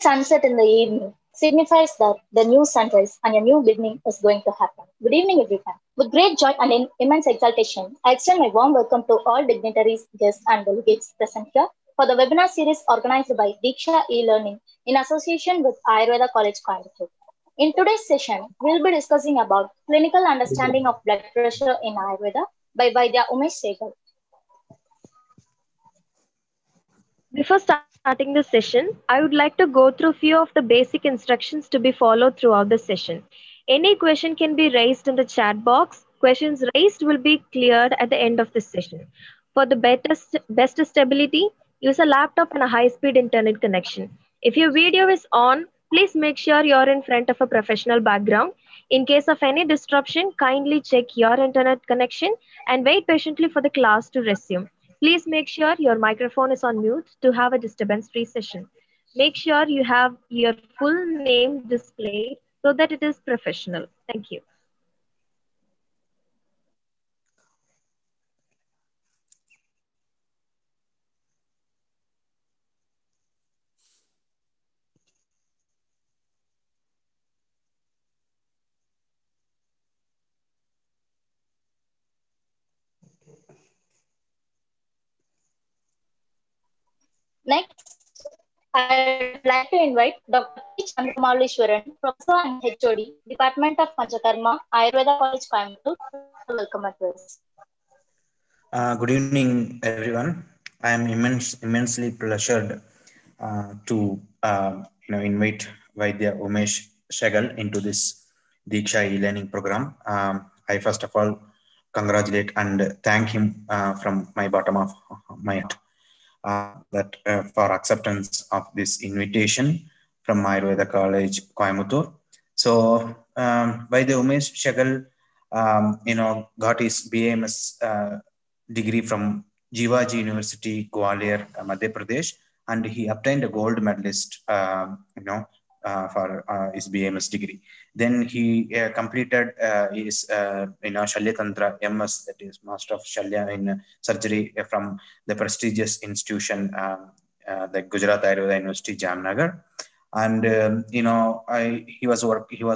sunset in the evening signifies that the new sunrise and a new beginning is going to happen. Good evening, everyone. With great joy and immense exultation, I extend my warm welcome to all dignitaries, guests, and delegates present here for the webinar series organized by Diksha e-Learning in association with Ayurveda College Coimbatore. In today's session, we'll be discussing about clinical understanding of blood pressure in Ayurveda by Vaidya Umesh Segal. Before starting the session, I would like to go through few of the basic instructions to be followed throughout the session. Any question can be raised in the chat box. Questions raised will be cleared at the end of the session. For the best stability, use a laptop and a high-speed internet connection. If your video is on, please make sure you're in front of a professional background. In case of any disruption, kindly check your internet connection and wait patiently for the class to resume. Please make sure your microphone is on mute to have a disturbance-free session. Make sure you have your full name displayed so that it is professional. Thank you. Next, I'd like to invite Dr. P. Chandramalishwaran, Professor and HOD, Department of Panchakarma, Ayurveda College, Coimbatore, for the welcome address. Good evening, everyone. I am immensely pleasured to invite Vaidya Umesh Segal into this Diksha e-learning program. I first of all congratulate and thank him from my bottom of my heart for acceptance of this invitation from Ayurveda College, Coimbatore. So Vaidya Umesh Segal, got his BAMS degree from Jivaji University, Gwalior, Madhya Pradesh, and he obtained a gold medalist, for his BMS degree. Then he completed his, Shalya Tantra MS, that is Master of Shalya in Surgery from the prestigious institution, the Gujarat Ayurveda University, Jamnagar. And he was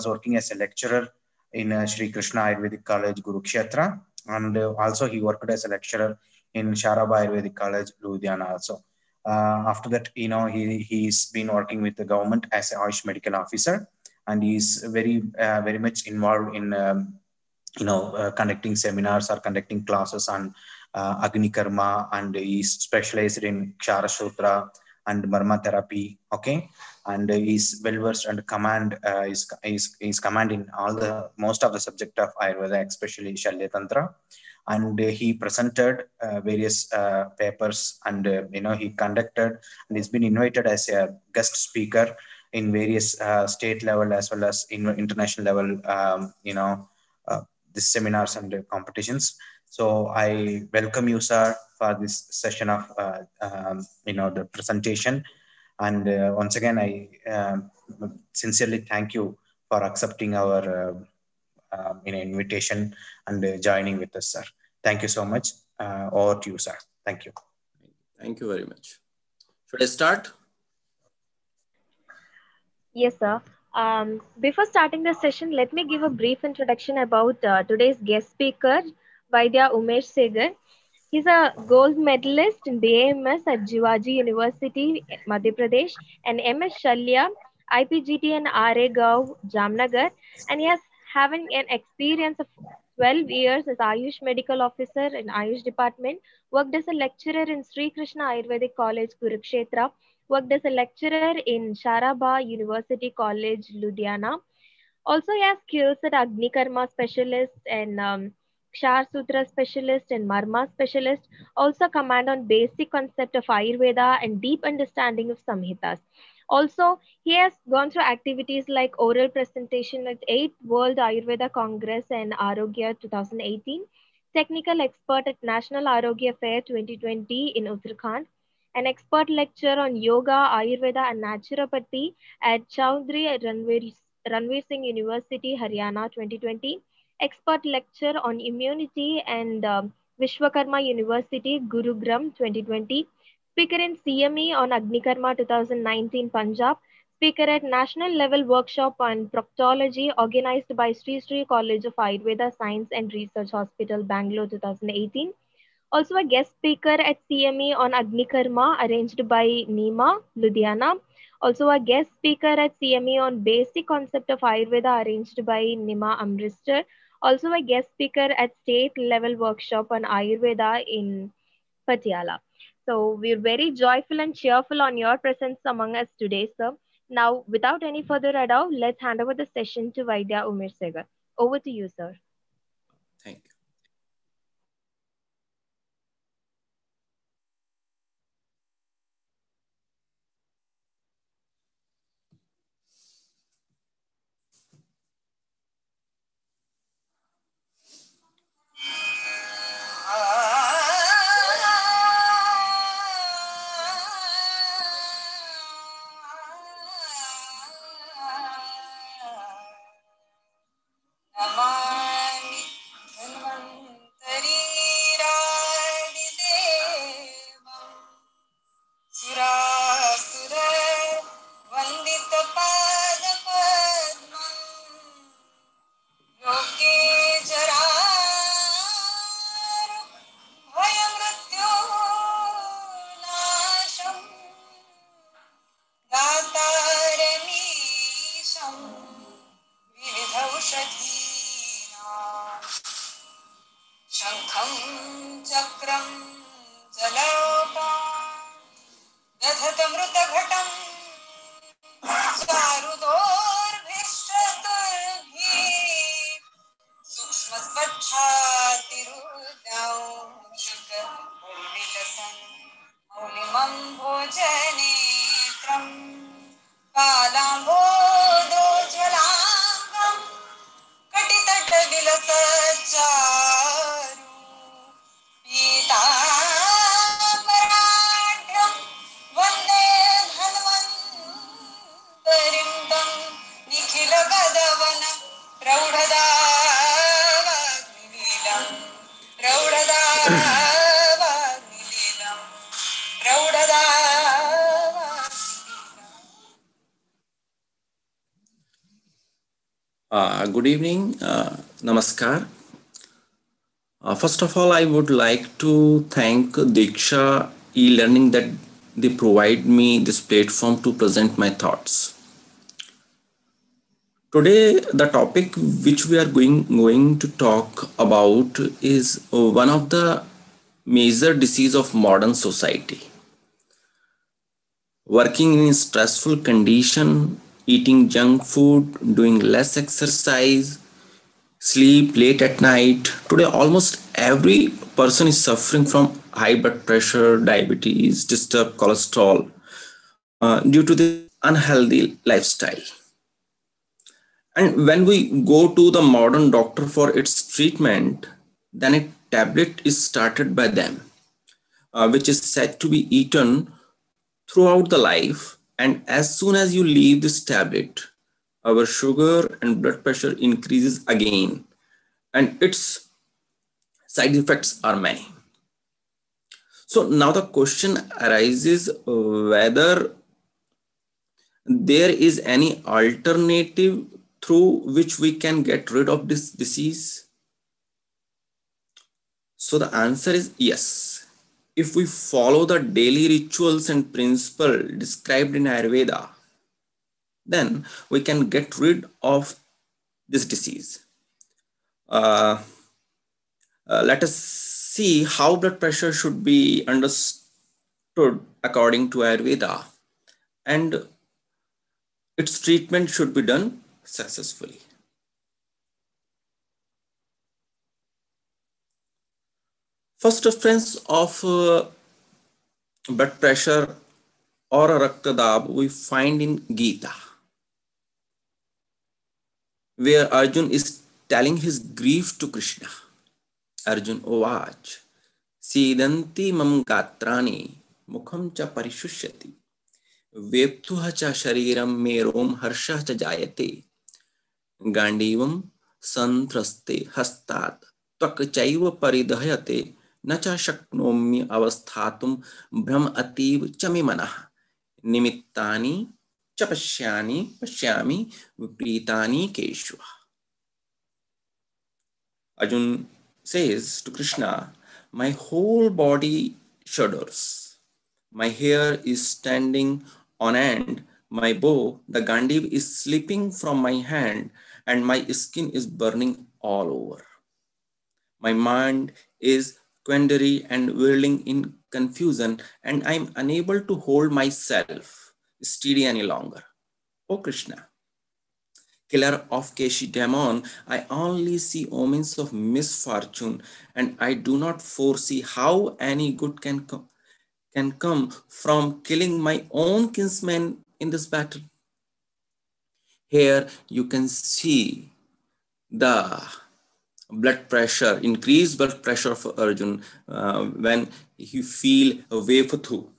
working as a lecturer in Sri Krishna Ayurvedic College, Kurukshetra, and also he worked as a lecturer in Sharaba Ayurvedic College, Ludhiana also. After that, he's been working with the government as an Ayush medical officer, and he's very much involved in conducting seminars or conducting classes on Agni Karma, and he's specialized in Kshara Sutra and Marma therapy. Okay, and he's well versed and command is command in most of the subject of Ayurveda, especially Shalya Tantra. And he presented various papers, and he conducted and he's been invited as a guest speaker in various state level as well as in international level, the seminars and competitions. So I welcome you, sir, for this session of the presentation. And once again, I sincerely thank you for accepting our invitation and joining with us, sir. Thank you so much. Over to you, sir. Thank you. Thank you very much. Should I start? Yes, sir. Before starting the session, let me give a brief introduction about today's guest speaker, Vaidya Umesh Segal. He's a gold medalist in BAMS at Jivaji University, Madhya Pradesh, and MS Shalya, IPGT and RA Gav, Jamnagar, and he has having an experience of 12 years as Ayush medical officer in Ayush department, worked as a lecturer in Sri Krishna Ayurvedic College, Kurukshetra, worked as a lecturer in Sharaba University College, Ludhiana. Also, he has skills at Agni Karma specialist and Kshar Sutra specialist and Marma specialist. Also, command on basic concept of Ayurveda and deep understanding of Samhitas. Also, he has gone through activities like oral presentation at 8th World Ayurveda Congress and Arogya 2018, technical expert at National Arogya Fair 2020 in Uttarakhand, an expert lecturer on yoga, Ayurveda, and naturopathy at Chaudhry Ranveer Singh University, Haryana 2020, expert lecturer on immunity and Vishwakarma University, Gurugram 2020, speaker in CME on Agni Karma 2019 Punjab, speaker at national level workshop on proctology organized by Sri Sri College of Ayurveda Science and Research Hospital, Bangalore 2018. Also a guest speaker at CME on Agni Karma arranged by Nima, Ludhiana. Also a guest speaker at CME on basic concept of Ayurveda arranged by Nima, Amritsar. Also a guest speaker at state level workshop on Ayurveda in Patiala. So we're very joyful and cheerful on your presence among us today, sir. Now, without any further ado, let's hand over the session to Vaidya Umesh Segar. Over to you, sir. Thank you. Good evening, Namaskar. First of all, I would like to thank Diksha e-learning that they provide me this platform to present my thoughts. Today, the topic which we are going to talk about is one of the major diseases of modern society. Working in a stressful condition, eating junk food, doing less exercise, sleep late at night. Today, almost every person is suffering from high blood pressure, diabetes, disturbed cholesterol due to this unhealthy lifestyle. And when we go to the modern doctor for its treatment, then a tablet is started by them, which is said to be eaten throughout the life. And as soon as you leave this tablet, our sugar and blood pressure increases again, and its side effects are many. So now the question arises whether there is any alternative through which we can get rid of this disease. So the answer is yes. If we follow the daily rituals and principles described in Ayurveda, then we can get rid of this disease. Let us see how blood pressure should be understood according to Ayurveda, and its treatment should be done successfully. First reference of blood pressure or Raktadab we find in Gita, where Arjun is telling his grief to Krishna. Arjun Ovach, Sidanti mam gatrani mukham cha parishusyati veptuha cha shariram merom harsha cha jayate gandivam santraste hastat trak chaiva paridhayate nacha shaknomi avasthatum brahm ativ chami manah nimittani Chapashyani pashyami vipritani keshva. Arjun says to Krishna, my whole body shudders. My hair is standing on end. My bow, the Gandiv, is slipping from my hand, and my skin is burning all over. My mind is quandary and whirling in confusion, and I am unable to hold myself steady any longer. O Krishna, killer of Keshi demon, I only see omens of misfortune, and I do not foresee how any good can come from killing my own kinsmen in this battle. Here you can see the blood pressure, increased blood pressure of Arjun when he feel Vepathu,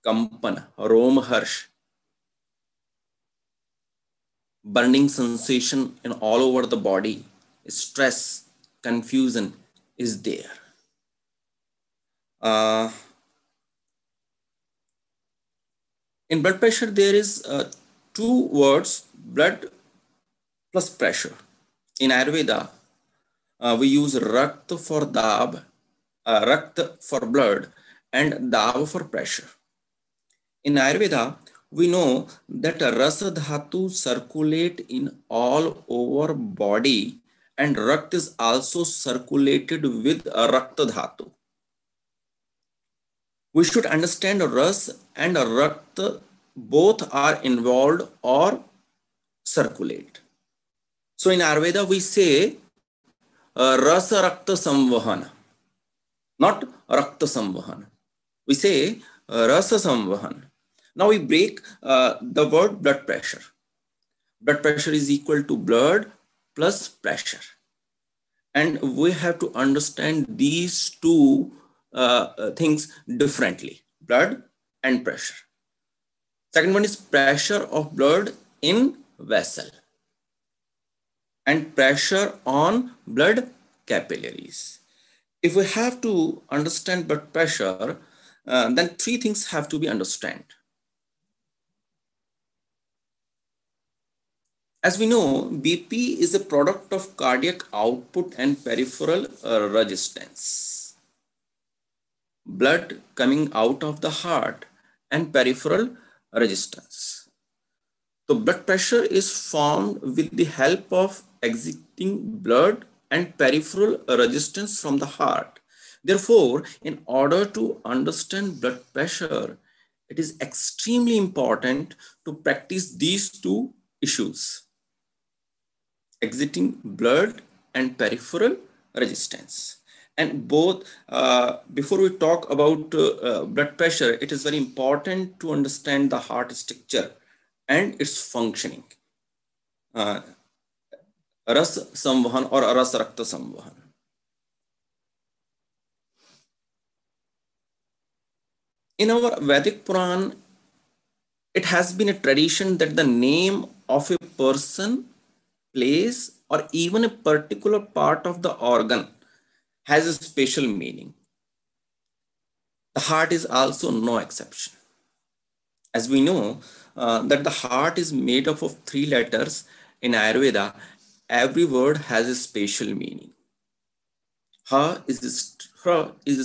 Kampana, Romaharsh, burning sensation in all over the body, stress, confusion is there. In blood pressure, there is two words, blood plus pressure. In Ayurveda, we use Rakta for Dab, Rakta for blood, and Dab for pressure. In Ayurveda, we know that Rasa Dhatu circulate in all over body, and Rakt is also circulated with Rakta Dhatu. We should understand Ras and Rakt both are involved or circulate. So in Ayurveda, we say Rasa Rakta Samvahana, not Rakta Samvahana. We say Rasa Samvahana. Now we break the word blood pressure. Blood pressure is equal to blood plus pressure. And we have to understand these two things differently, blood and pressure. Second one is pressure of blood in vessel and pressure on blood capillaries. If we have to understand blood pressure, then three things have to be understood. As we know, BP is a product of cardiac output and peripheral resistance. Blood coming out of the heart and peripheral resistance. So blood pressure is formed with the help of exiting blood and peripheral resistance from the heart. Therefore, in order to understand blood pressure, it is extremely important to practice these two issues: exiting blood and peripheral resistance. And both, before we talk about blood pressure, it is very important to understand the heart structure and its functioning. Ras Samvahan or Ras Rakta Samvahan. In our Vedic Puran, it has been a tradition that the name of a person, place, or even a particular part of the organ has a special meaning. The heart is also no exception. As we know that the heart is made up of three letters in Ayurveda, every word has a special meaning. Ha is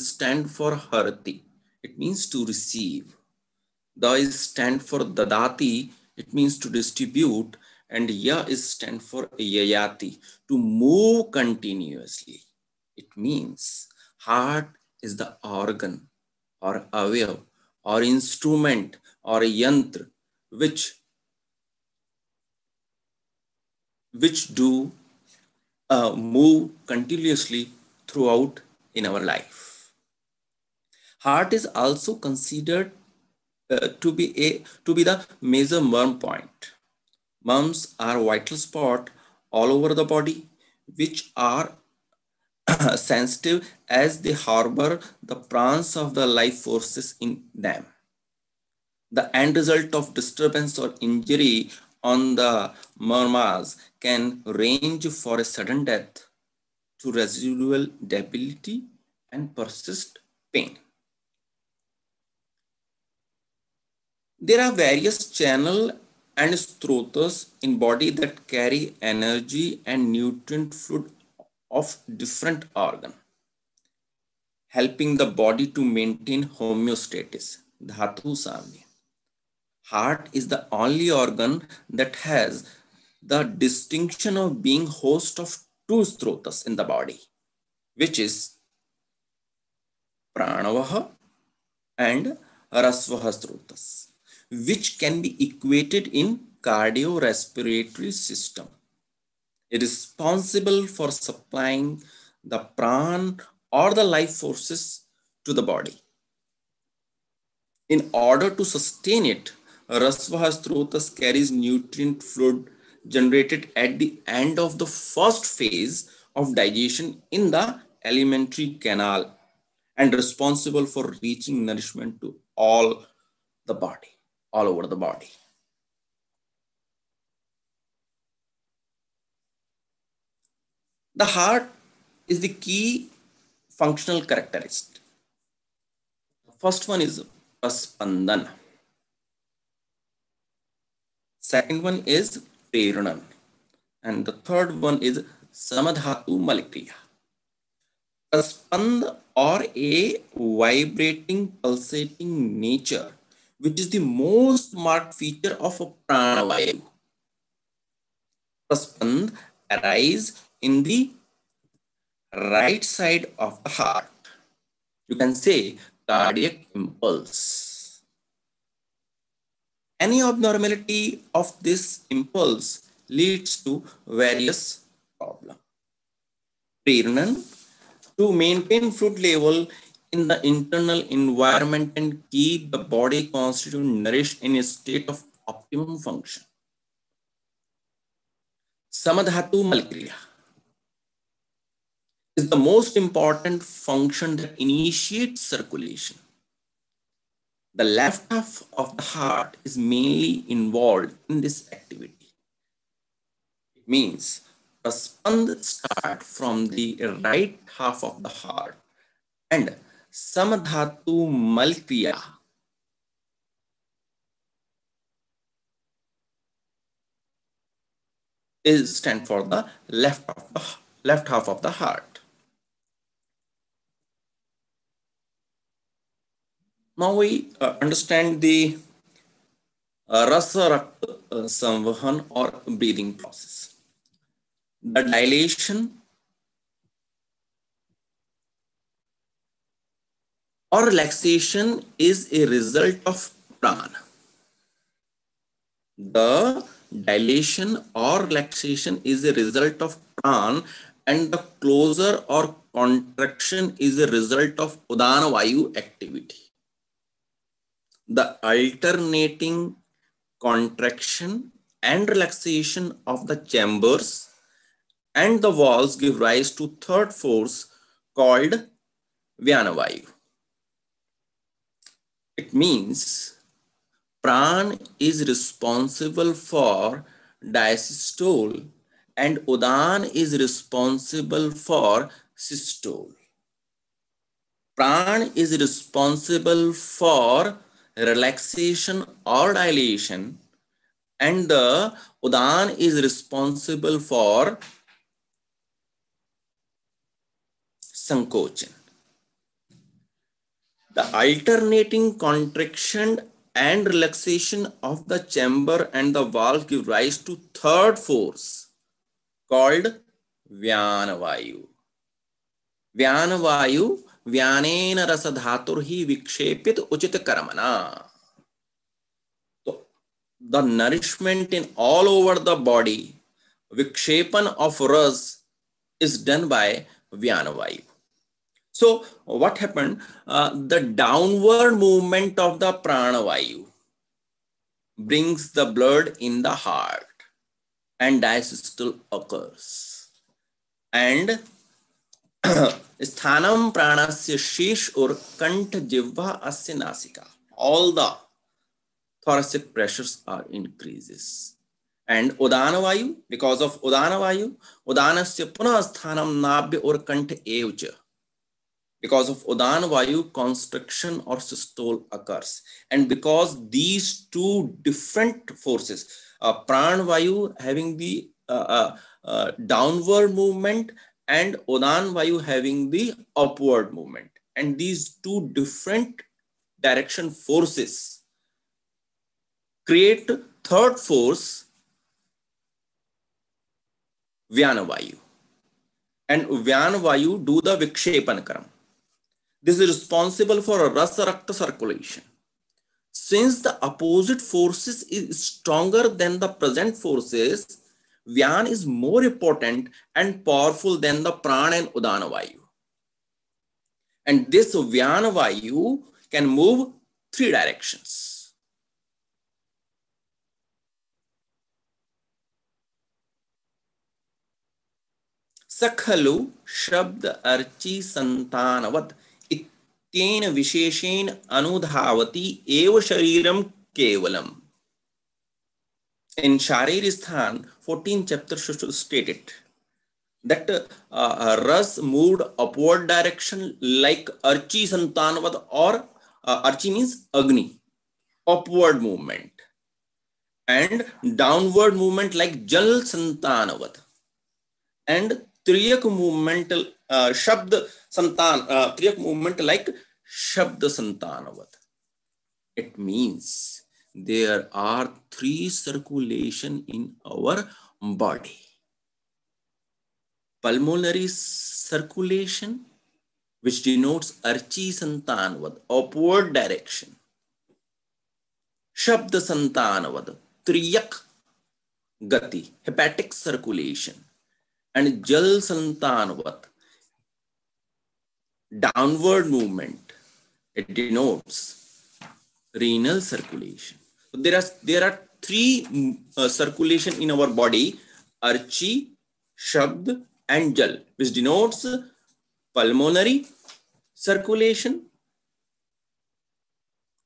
stand for Harati. It means to receive. Da is stand for Dadati. It means to distribute. And Ya is stand for Yayati, to move continuously. It means heart is the organ or avayav or instrument or a yantra which do move continuously throughout in our life. Heart is also considered to be the major merm point. Merms are vital spot all over the body which are sensitive as they harbor the prans of the life forces in them. The end result of disturbance or injury on the mermas can range for a sudden death to residual debility and persist pain. There are various channels and strotas in body that carry energy and nutrient fluid of different organ, helping the body to maintain homeostasis. Dhatu samya. Heart is the only organ that has the distinction of being host of two strotas in the body, which is pranavaha and rasvaha strotas, which can be equated in cardiorespiratory system, responsible for supplying the pran or the life forces to the body. In order to sustain it, rasvaha strotas carries nutrient fluid generated at the end of the first phase of digestion in the alimentary canal and responsible for reaching nourishment to all the body, all over the body. The heart is the key functional characteristic. The first one is praspandan. Second one is preranan. And the third one is samadhatu malikriya. Praspand or a vibrating, pulsating nature, which is the most marked feature of a pranavayu. Praspand arise in the right side of the heart. You can say cardiac impulse. Any abnormality of this impulse leads to various problems. Preranan, to maintain fluid level in the internal environment and keep the body constituted nourished in a state of optimum function. Samadhatu malikriya is the most important function that initiates circulation. The left half of the heart is mainly involved in this activity. It means praspand start from the right half of the heart and samadhatu malikriya is stand for the left half of the heart. Now we understand the rasa rakta samvahan or breathing process. The dilation or relaxation is a result of prana. The dilation or relaxation is a result of pran, and the closure or contraction is a result of udana vayu activity. The alternating contraction and relaxation of the chambers and the walls give rise to third force called Vyanavayu. It means pran is responsible for diastole and udan is responsible for systole. Pran is responsible for relaxation or dilation, and the udan is responsible for sankochan. The alternating contraction and relaxation of the chamber and the valve give rise to third force called Vyanavayu. Vyanavayu Vyanena rasa dhatur hi vikshepit uchit karmana. So, the nourishment in all over the body, vikshepan of ras is done by Vyanavayu. So what happened? The downward movement of the pranavayu brings the blood in the heart and diastole occurs. And sthanam pranasya sheesh or kantha jivva asya nasika. All the thoracic pressures are increases. And udanavayu, because of udanavayu, udanasya punah sthanam nabhya or kantha evcha. Because of Udan Vayu, constriction or systole occurs. And because these two different forces, Pran Vayu having the downward movement and Udan Vayu having the upward movement. And these two different direction forces create third force, Vyana Vayu. And Vyana Vayu do the Vikshepan Karam. This is responsible for a Rasa Rakta circulation. Since the opposite forces is stronger than the present forces, Vyan is more important and powerful than the Pran and Udana Vayu. And this Vyana Vayu can move 3 directions. Sakhalu Shabd Archi Santanavat तेन विशेषेण अनुधावति एव शरीरम केवलम. In Shariristhan 14th chapter stated that Ras moved upward direction like Archi Santanavad, or Archi means Agni, upward movement, and downward movement like Jal Santanavad, and Triyak movement Shabd Santan, Triyak movement like Shabd Santanavat. It means there are 3 circulation in our body. Pulmonary circulation, which denotes Archi Santanavad, upward direction. Shabd Santanavad, Triyak Gati, hepatic circulation. And Jal Santanavad, downward movement. It denotes renal circulation. So there are 3 circulation in our body: Archi, Shabd, and Jal, which denotes pulmonary circulation,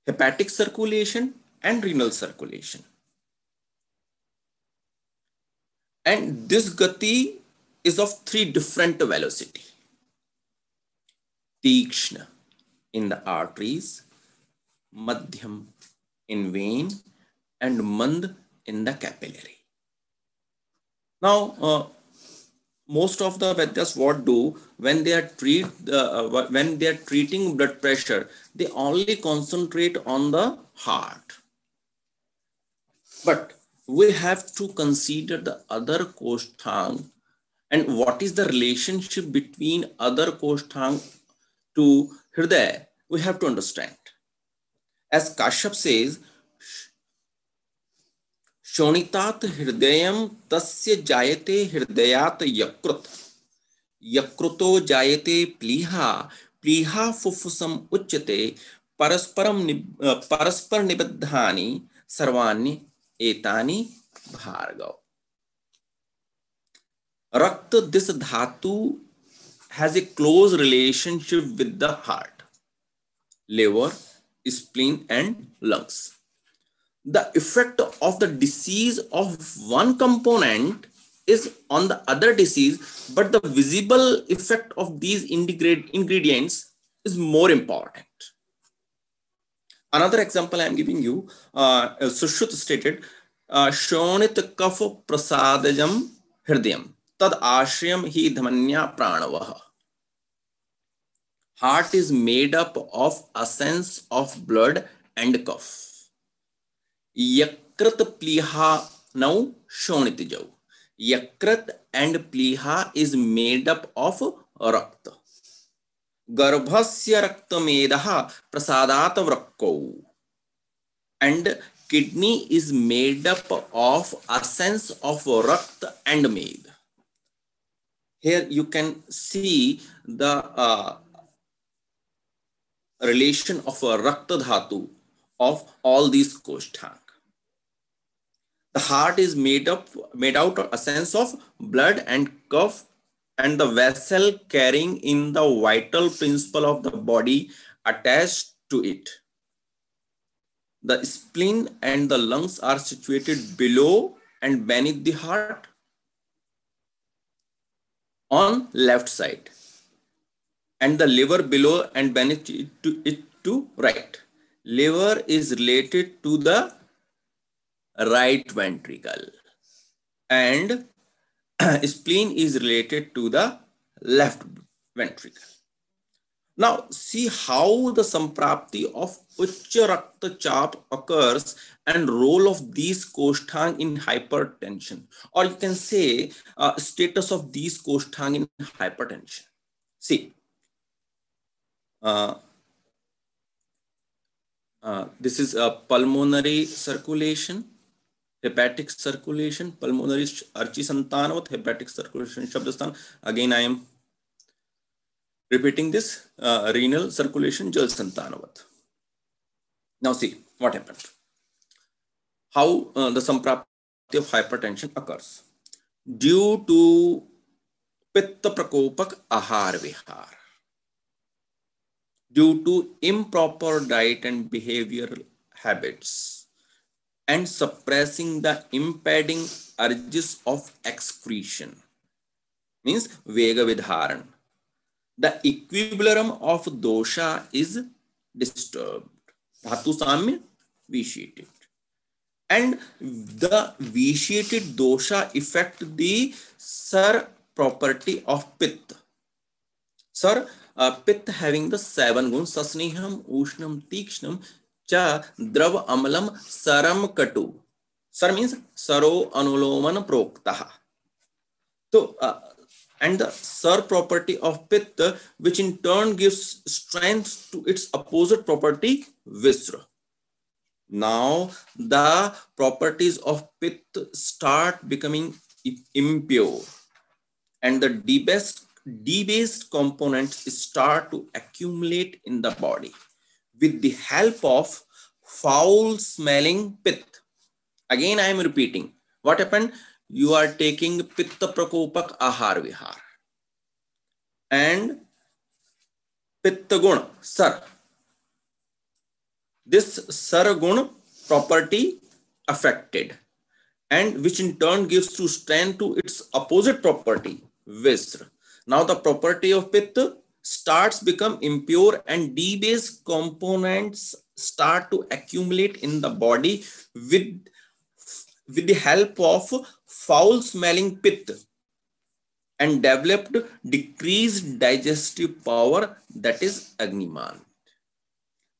hepatic circulation, and renal circulation. And this Gati is of 3 different velocity. Tikshna in the arteries, Madhyam in vein, and Mand in the capillary. Now, most of the Vaidyas what do when they are treating blood pressure, they only concentrate on the heart. But we have to consider the other kosthang. And what is the relationship between other kosthang to Hridaya? We have to understand. As Kashyap says, Shonitat Hridayam Tasya Jayate Hridayat Yakrut. Yakruto Jayate Pliha. Pliha Fufusam Uchyate Paraspar Nibaddhani Sarvani Etani Bhargav. Rakta, this dhatu has a close relationship with the heart, liver, spleen, and lungs. The effect of the disease of one component is on the other disease, but the visible effect of these ingredients is more important. Another example I am giving you, Sushruta stated, Shonit kaf prasadajam hridayam. Tad ashrayam hi dhamanya pranavaha. Heart is made up of essence of blood and cough. Yakrat pliha, now shonit jau. Yakrat and pliha is made up of rakta. Garbhasya rakta medaha prasadat vrakko. And kidney is made up of essence of rakta and med. Here you can see the relation of a rakta dhatu of all these kosthang. The heart is made out of essence of blood and cough, and the vessel carrying in the vital principle of the body attached to it. The spleen and the lungs are situated below and beneath the heart on left side. and the liver below and beneath it to right. Liver is related to the right ventricle and spleen is related to the left ventricle. Now see how the samprapti of Ucha Rakta Chap occurs and role of these koshtang in hypertension, or you can say status of these koshtang in hypertension. See, this is a pulmonary circulation, hepatic circulation, pulmonary archi santanavat, hepatic circulation shabdastan. Again, I am repeating this, renal circulation jal santanavat. Now see what happened. How the samprapti of hypertension occurs due to pitta prakopak ahar vihar, due to improper diet and behavioral habits, and suppressing the impeding urges of excretion, means vega vidharan. The equilibrium of dosha is disturbed. Dhatu samya vitiated. And the vitiated dosha affect the sar property of pitta. Sir, pitta having the 7 guns, sasneham, ushnam, tikshnam, cha, drav, amalam, saram, katu. Sar means saro anuloman proktaha. So, and the sar property of pitta, which in turn gives strength to its opposite property, visra. Now, the properties of pitta start becoming impure, and the debased components start to accumulate in the body with the help of foul smelling pitta. Again, I am repeating. What happened? You are taking pitta prakopak ahar vihar and pitta guna sar. This sar guna property affected, and which in turn gives to strength to its opposite property, visra. Now the property of pitta starts become impure and debased components start to accumulate in the body with the help of foul smelling pitta and developed decreased digestive power, that is Agniman.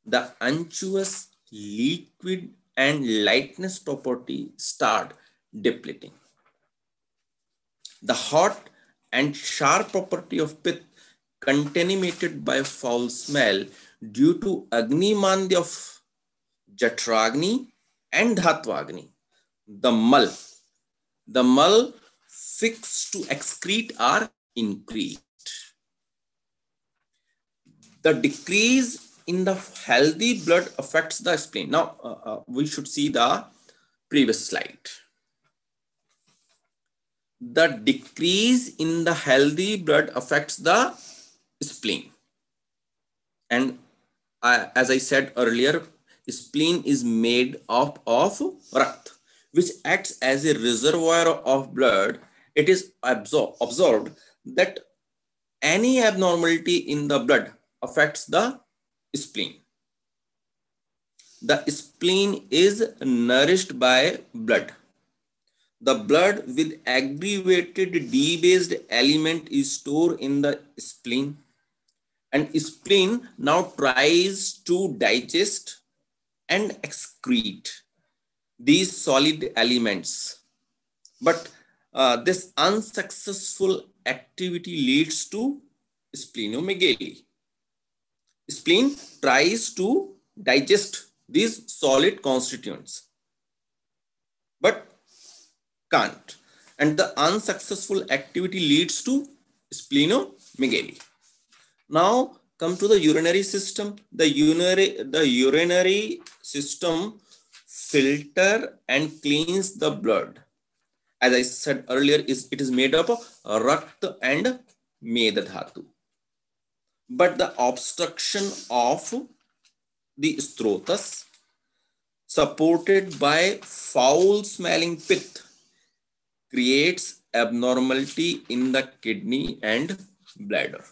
The unctuous, liquid and lightness property start depleting. The hot and sharp property of pitta contaminated by foul smell due to Agnimandya of Jatragni and Dhatvagni. The mal fixed to excrete are increased. The decrease in the healthy blood affects the spleen. Now, we should see the previous slide. The decrease in the healthy blood affects the spleen. And as I said earlier, spleen is made up of rakta, which acts as a reservoir of blood. It is observed that any abnormality in the blood affects the spleen. The spleen is nourished by blood. The blood with aggravated debased element is stored in the spleen, and spleen now tries to digest and excrete these solid elements. But this unsuccessful activity leads to splenomegaly. Spleen tries to digest these solid constituents, but can't. And the unsuccessful activity leads to splenomegaly. Now come to the urinary system. The urinary system filter and cleans the blood. As I said earlier, it is made up of rakta and meda dhatu. But the obstruction of the strotas, supported by foul smelling pitta, creates abnormality in the kidney and bladder.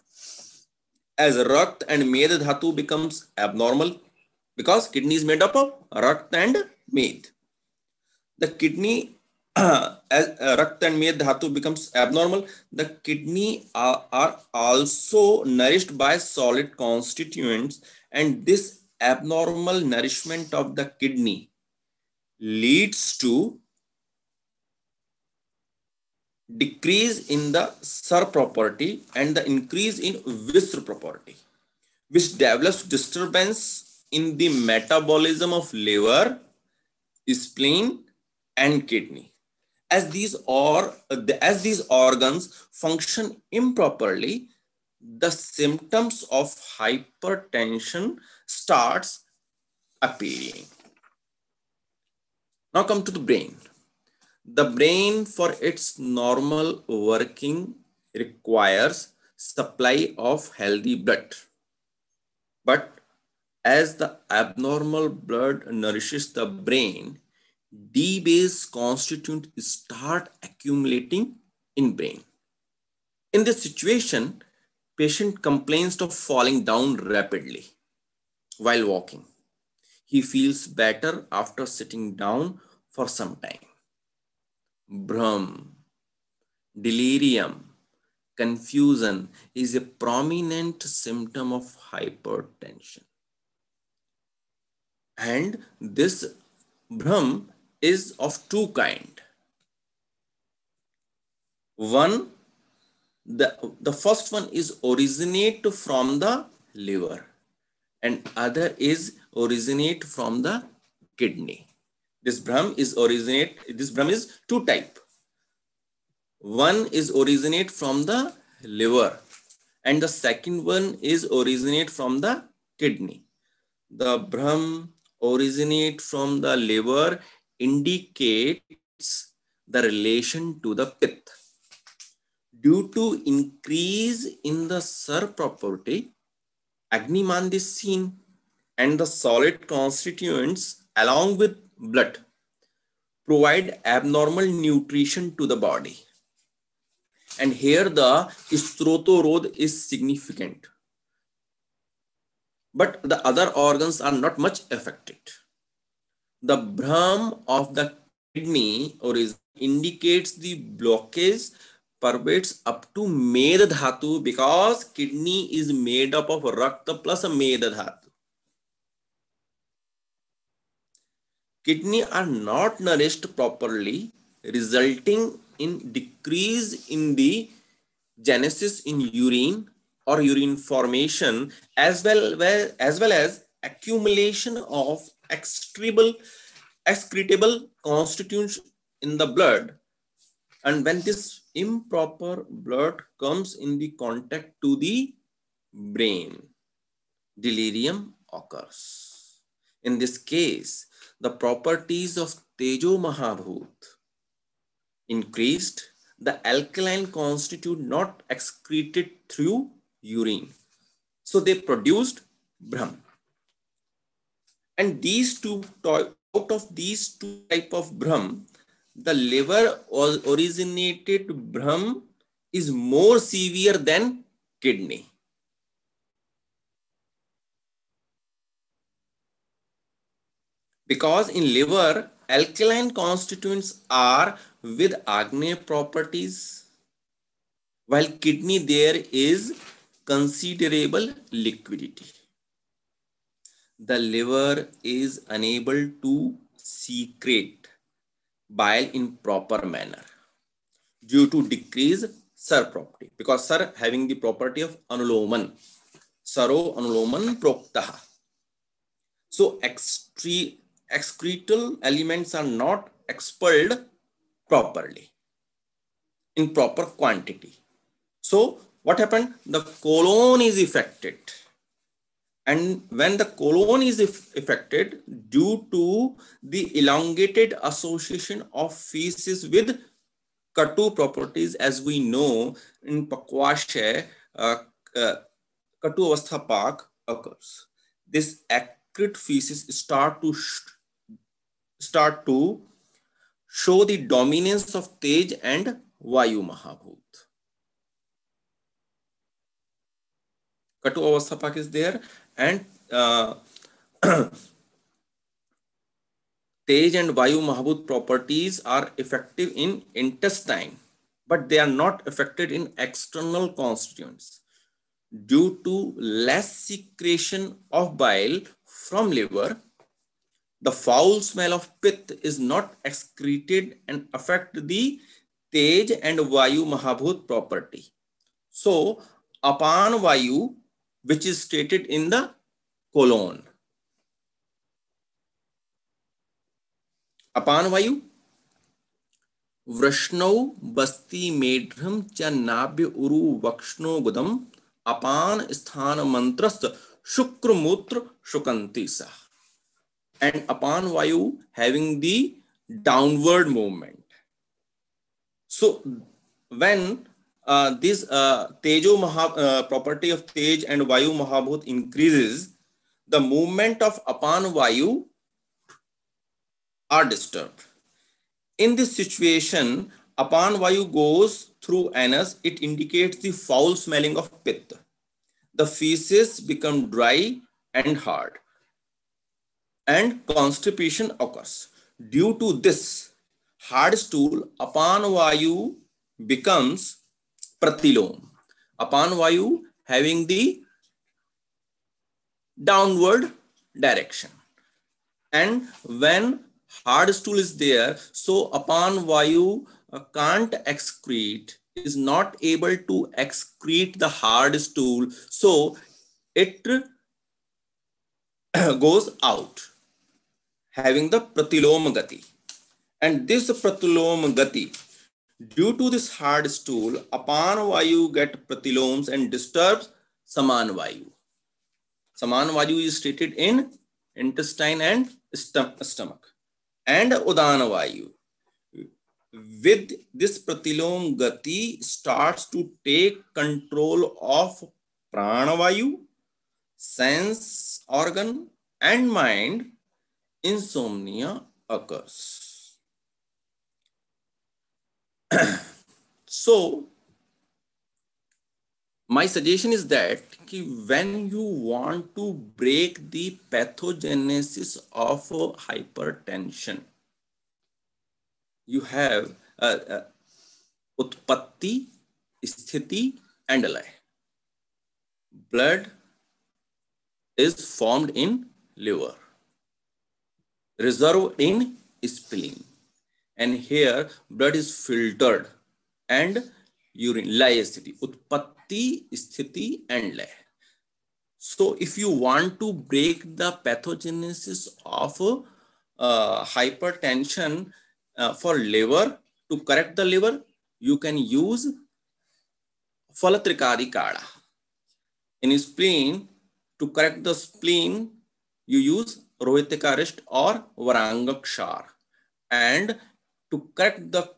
as Rakt and Med Dhatu becomes abnormal, because kidney is made up of Rakt and Med. The kidney, as Rakt and Med Dhatu becomes abnormal, the kidney are also nourished by solid constituents, and this abnormal nourishment of the kidney leads to decrease in the SAR property and the increase in Visr property, which develops disturbance in the metabolism of liver, spleen, and kidney. As these organs function improperly, the symptoms of hypertension starts appearing. Now come to the brain. The brain, for its normal working, requires supply of healthy blood. But as the abnormal blood nourishes the brain, D-base constituents start accumulating in brain. In this situation, patient complains of falling down rapidly while walking. He feels better after sitting down for some time. Bhram, delirium, confusion is a prominent symptom of hypertension. And this Bhram is of two kinds. One, the first one is originate from the liver, and other is originate from the kidney. This Bhram is two type. One is originate from the liver, and the second one is originate from the kidney. The Bhram originate from the liver indicates the relation to the pith. Due to increase in the SAR property, Agni-Mand is seen, and the solid constituents along with blood provide abnormal nutrition to the body. And here the Strotorod is significant. But the other organs are not much affected. The Bhram of the kidney indicates the blockage pervades up to Med Dhatu, because kidney is made up of Rakta plus Med Dhatu. Kidney are not nourished properly, resulting in decrease in the genesis in urine or urine formation, as well as accumulation of excretable constituents in the blood. And when this improper blood comes in the contact to the brain, delirium occurs. In this case, the properties of Tejo Mahabhut increased, the alkaline constitute not excreted through urine. So they produced Bhram. And out of these two type of Bhram, the liver originated Bhram is more severe than kidney. Because in liver, alkaline constituents are with Agneya properties, while kidney there is considerable liquidity. The liver is unable to secrete bile in proper manner due to decreased SAR property, because SAR having the property of anuloman, Saro anuloman proktaha. So excretal elements are not expelled properly in proper quantity. So what happened? The colon is affected. And when the colon is affected due to the elongated association of feces with Katu properties, as we know in Pakwashe, Katu Avastha Pak occurs. This acrid feces start to show the dominance of Tej and Vayu Mahabhut. Katu Avasthapak is there, and Tej and Vayu Mahabhut properties are effective in intestine, but they are not affected in external constituents. Due to less secretion of bile from liver, the foul smell of pith is not excreted and affect the Tej and Vayu Mahabhut property. So, Apan Vayu, which is stated in the colon. Apan Vayu, Vrashnau Basti Medhram cha Nabya Uru Vakshno Gudam Apan Sthan Mantrasta Shukra Mutra Shukantisa. And Apan Vayu having the downward movement. So when this property of Tej and Vayu Mahabhut increases, the movement of Apan Vayu are disturbed. In this situation, Apan Vayu goes through anus. It indicates the foul smelling of Pitta. The feces become dry and hard, and constipation occurs. Due to this hard stool, Apan Vayu becomes pratilom. Apan Vayu having the downward direction. And when hard stool is there, so Apan Vayu can't excrete, is not able to excrete the hard stool, so it goes out, having the pratilom gati. And this pratilom gati, due to this hard stool, Apan Vayu get pratiloms and disturbs Saman Vayu. Saman Vayu is stated in intestine and stomach. And Udana Vayu. With this pratilom gati starts to take control of Prana Vayu, sense organ and mind, insomnia occurs. So my suggestion is that when you want to break the pathogenesis of hypertension, you have utpatti, sthiti and lay. Blood is formed in liver, reserved in spleen, and here blood is filtered and urine, lysthiti, utpatti, sthiti and lay. So if you want to break the pathogenesis of hypertension for liver, to correct the liver, you can use Phalatrikadi Kada. In spleen, to correct the spleen, you use Rohitikarist or Varangakshar. And to correct the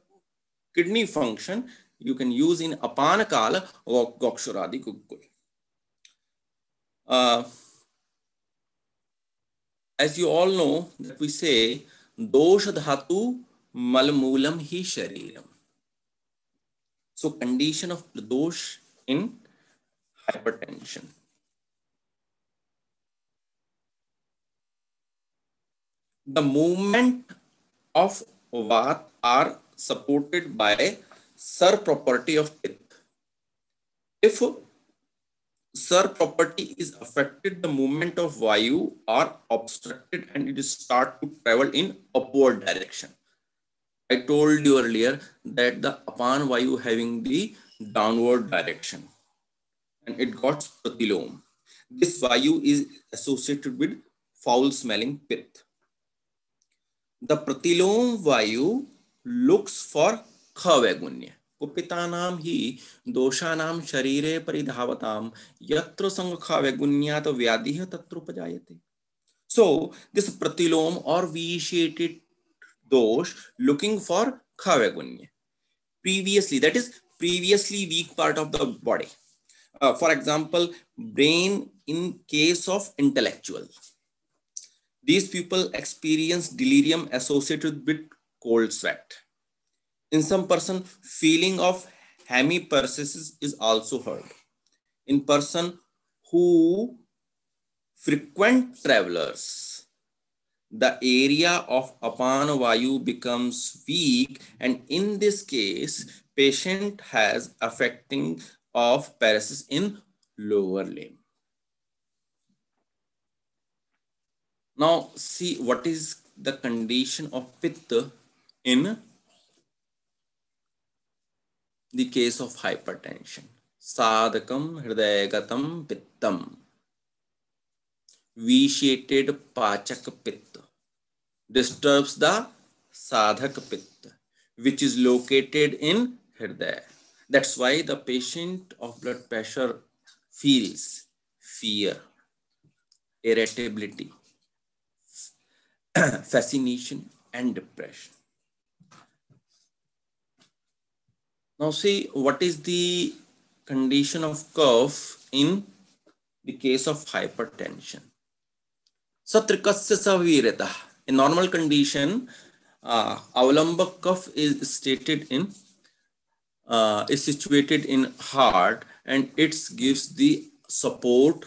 kidney function, you can use in Apanakala or Gokshuradi Gugul. As you all know, that we say, Dosha Dhatu Malmoolam Hi Shariram. So condition of the dosh in hypertension. The movement of Vat are supported by Sar property of Pith. If Sar property is affected, the movement of Vayu are obstructed and it start to travel in upward direction. I told you earlier that the Apan Vayu having the downward direction and it got pratilom. This Vayu is associated with foul smelling pith. The pratilom Vayu looks for Khavegunya. Kupitanam hi doshanam sharire paridhavatam yatra sangkha vegunyat vyadih tatrupajayate. So this pratilom or vitiated dosh looking for Khavegunya. Previously, that is previously weak part of the body. For example, brain in case of intellectual. These people experience delirium associated with cold sweat. In some person, feeling of hemiparesis is also heard. In person who frequent travelers, the area of apana vayu becomes weak, and in this case, patient has affecting of paresis in lower limb. Now see what is the condition of pitta in the case of hypertension. Sadhakam hridayagatam pittam, vitiated pachak pitta, disturbs the sadhak pitta, which is located in hridaya. That's why the patient of blood pressure feels fear, irritability, fascination, and depression. Now see what is the condition of cough in the case of hypertension. Satrikasya savirita. In normal condition, avalamba cough is stated in is situated in heart, and it gives the support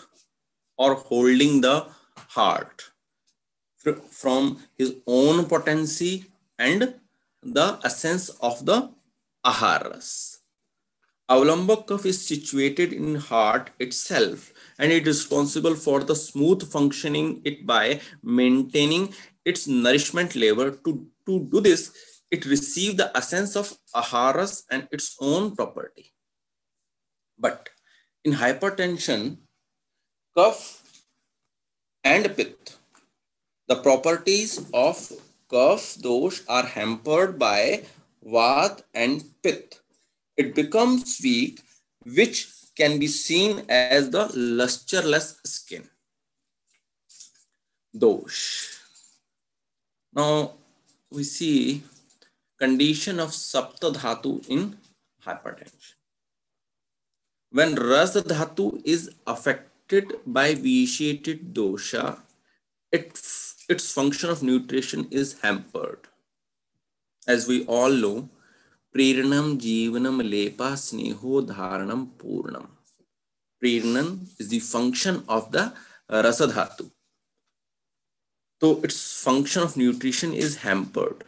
or holding the heart from his own potency and the essence of the aharas. Avalamba cuff is situated in heart itself, and it is responsible for the smooth functioning it by maintaining its nourishment level. To do this, it receives the essence of aharas and its own property. But in hypertension, cough and pitta, the properties of cough dosh are hampered by vat and pitta. It becomes weak, which can be seen as the lusterless skin. Dosh. Now we see condition of sapta dhatu in hypertension. When ras dhatu is affected by vitiated dosha, its function of nutrition is hampered. As we all know, Preranam Jivanam Lepa Sneho Dharanam Purnam. Preranam is the function of the Rasadhatu. So its function of nutrition is hampered.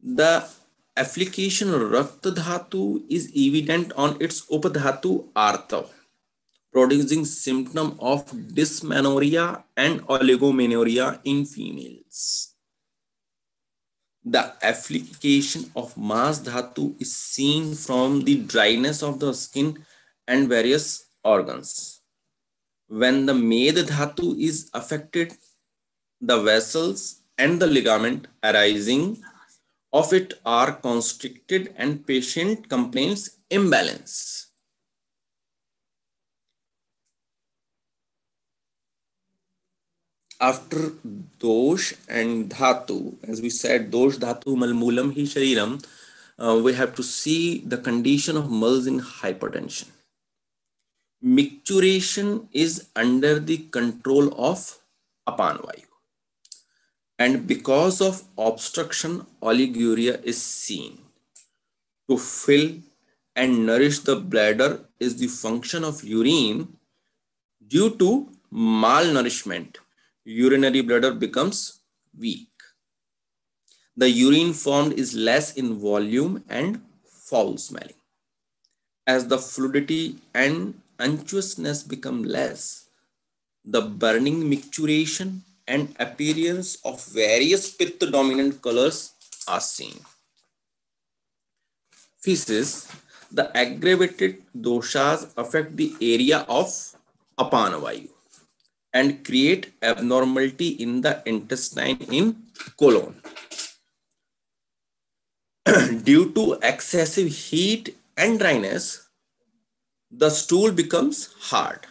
The application of Rakta Dhatu is evident on its Upadhatu Artha, producing symptom of dysmenorrhea and oligomenorrhea in females. The application of Mas Dhatu is seen from the dryness of the skin and various organs. When the Med Dhatu is affected, the vessels and the ligament arising of it are constricted and patient complains imbalance. After dosh and dhatu, as we said, dosh dhatu malmulam hi shariram, we have to see the condition of mals in hypertension. Micturition is under the control of apanvayu, and because of obstruction, oliguria is seen. To fill and nourish the bladder is the function of urine. Due to malnourishment, urinary bladder becomes weak. The urine formed is less in volume and foul smelling. As the fluidity and unctuousness become less, the burning micturation and appearance of various pitta dominant colors are seen. Feces, the aggravated doshas affect the area of apanavayu and create abnormality in the intestine in colon. Due to excessive heat and dryness, the stool becomes hard.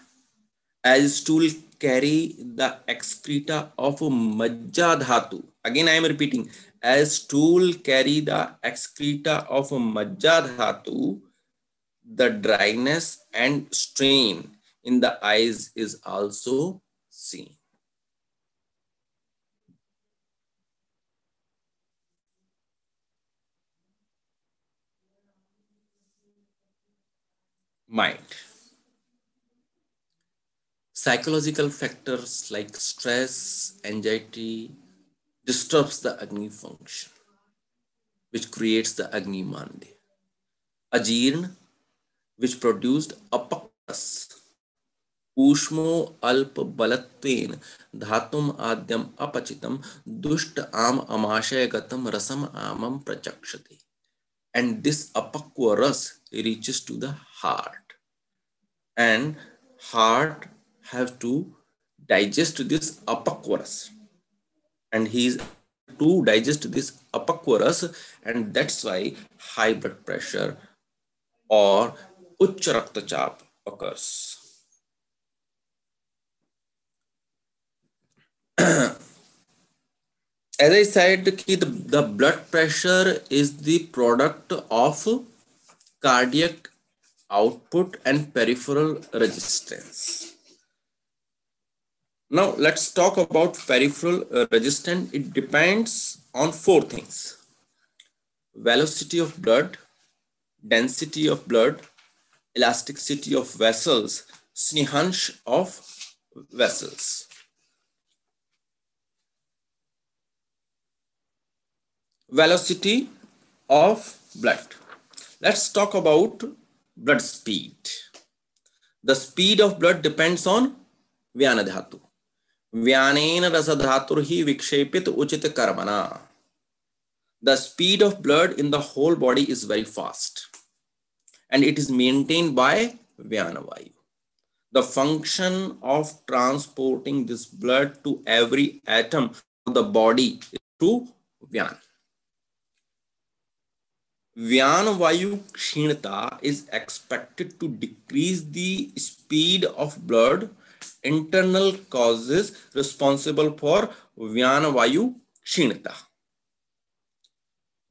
As stool carry the excreta of majja dhatu. Again, I am repeating, as stool carry the excreta of majja dhatu, the dryness and strain in the eyes is also seen. Mind. Psychological factors like stress, anxiety disturbs the Agni function, which creates the Agni Mandya. Ajirn, which produced Apakras. ऊष्मो अल्प बलत्वेन धातुम आद्यम अपचितम दुष्ट आम अमाशय गतम रसम आमम प्रचक्षते. And this apakwa ras reaches to the heart, and heart have to digest this apakwa ras, and he is to digest this apakwa ras, and that's why high blood pressure or uच्च रक्तचाप occurs. As I said, the blood pressure is the product of cardiac output and peripheral resistance. Now let's talk about peripheral resistance. It depends on four things: velocity of blood, density of blood, elasticity of vessels, snehansh of vessels. Velocity of blood. Let's talk about blood speed. The speed of blood depends on Vyana dhatu. Vyanena rasa dhaturhi vikshepit uchit karmana. The speed of blood in the whole body is very fast, and it is maintained by Vyana vayu. The function of transporting this blood to every atom of the body is through Vyana. Vyana vayu kshinata is expected to decrease the speed of blood. Internal causes responsible for Vyana vayu kshinata.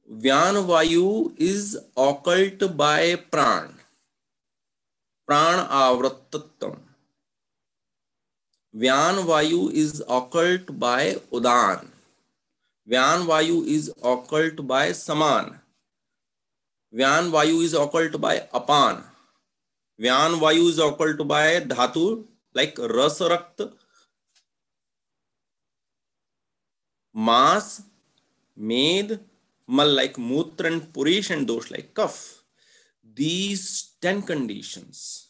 Vyana vayu is occult by pran. Pran avrattatvam. Vyana vayu is occult by udan. Vyana vayu is occult by saman. Vyana vayu is occult by apan. Vyana vayu is occult by dhatu like ras rakt, mas, med, mal like mutra and purish, and dosh like kaf. These 10 conditions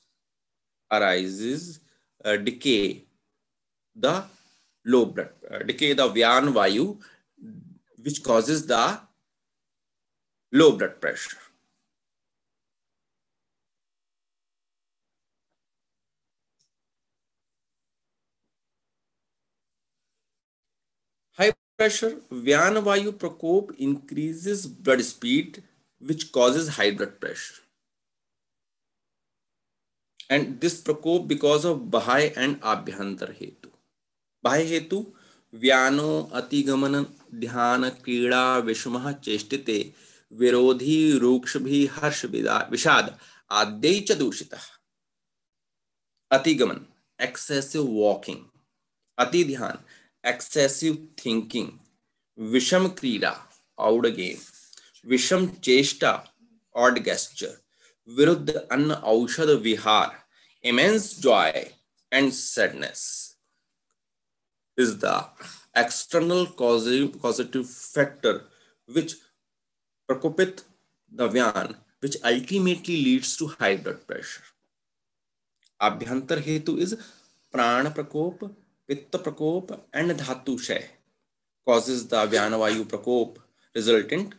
arises decay the low blood, decay the Vyana vayu, which causes the low blood pressure. High pressure, Vyana vayu prakop increases blood speed, which causes high blood pressure. And this prakop because of Bahai and Abhyantar hetu. Bahai hetu, Vyano atigamana dhyana krida vishmaha cheshtite virodhi rukshabhi harsh vishad adyai cha dushita. Atigaman, excessive walking. Ati dhyan, excessive thinking. Visham krida, out game. Visham cheshta, odd gesture. Viruddha anna aushad vihar, immense joy and sadness is the external causative factor which prakopit the Vyana, which ultimately leads to high blood pressure. Abhyantar hetu is prana prakop, pitta prakop, and dhatu shay causes the Vyana vayu prakop, resultant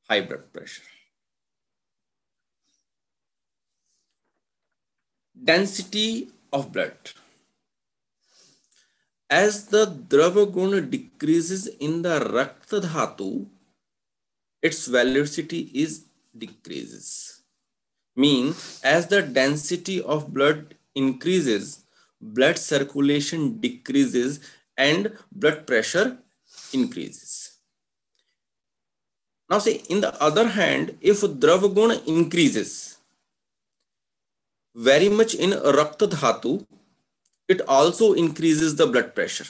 high blood pressure. Density of blood. As the Drava guna decreases in the Rakta dhatu, its velocity is decreases. Mean, as the density of blood increases, blood circulation decreases and blood pressure increases. Now say, in the other hand, if Drava guna increases very much in Rakta dhatu, it also increases the blood pressure.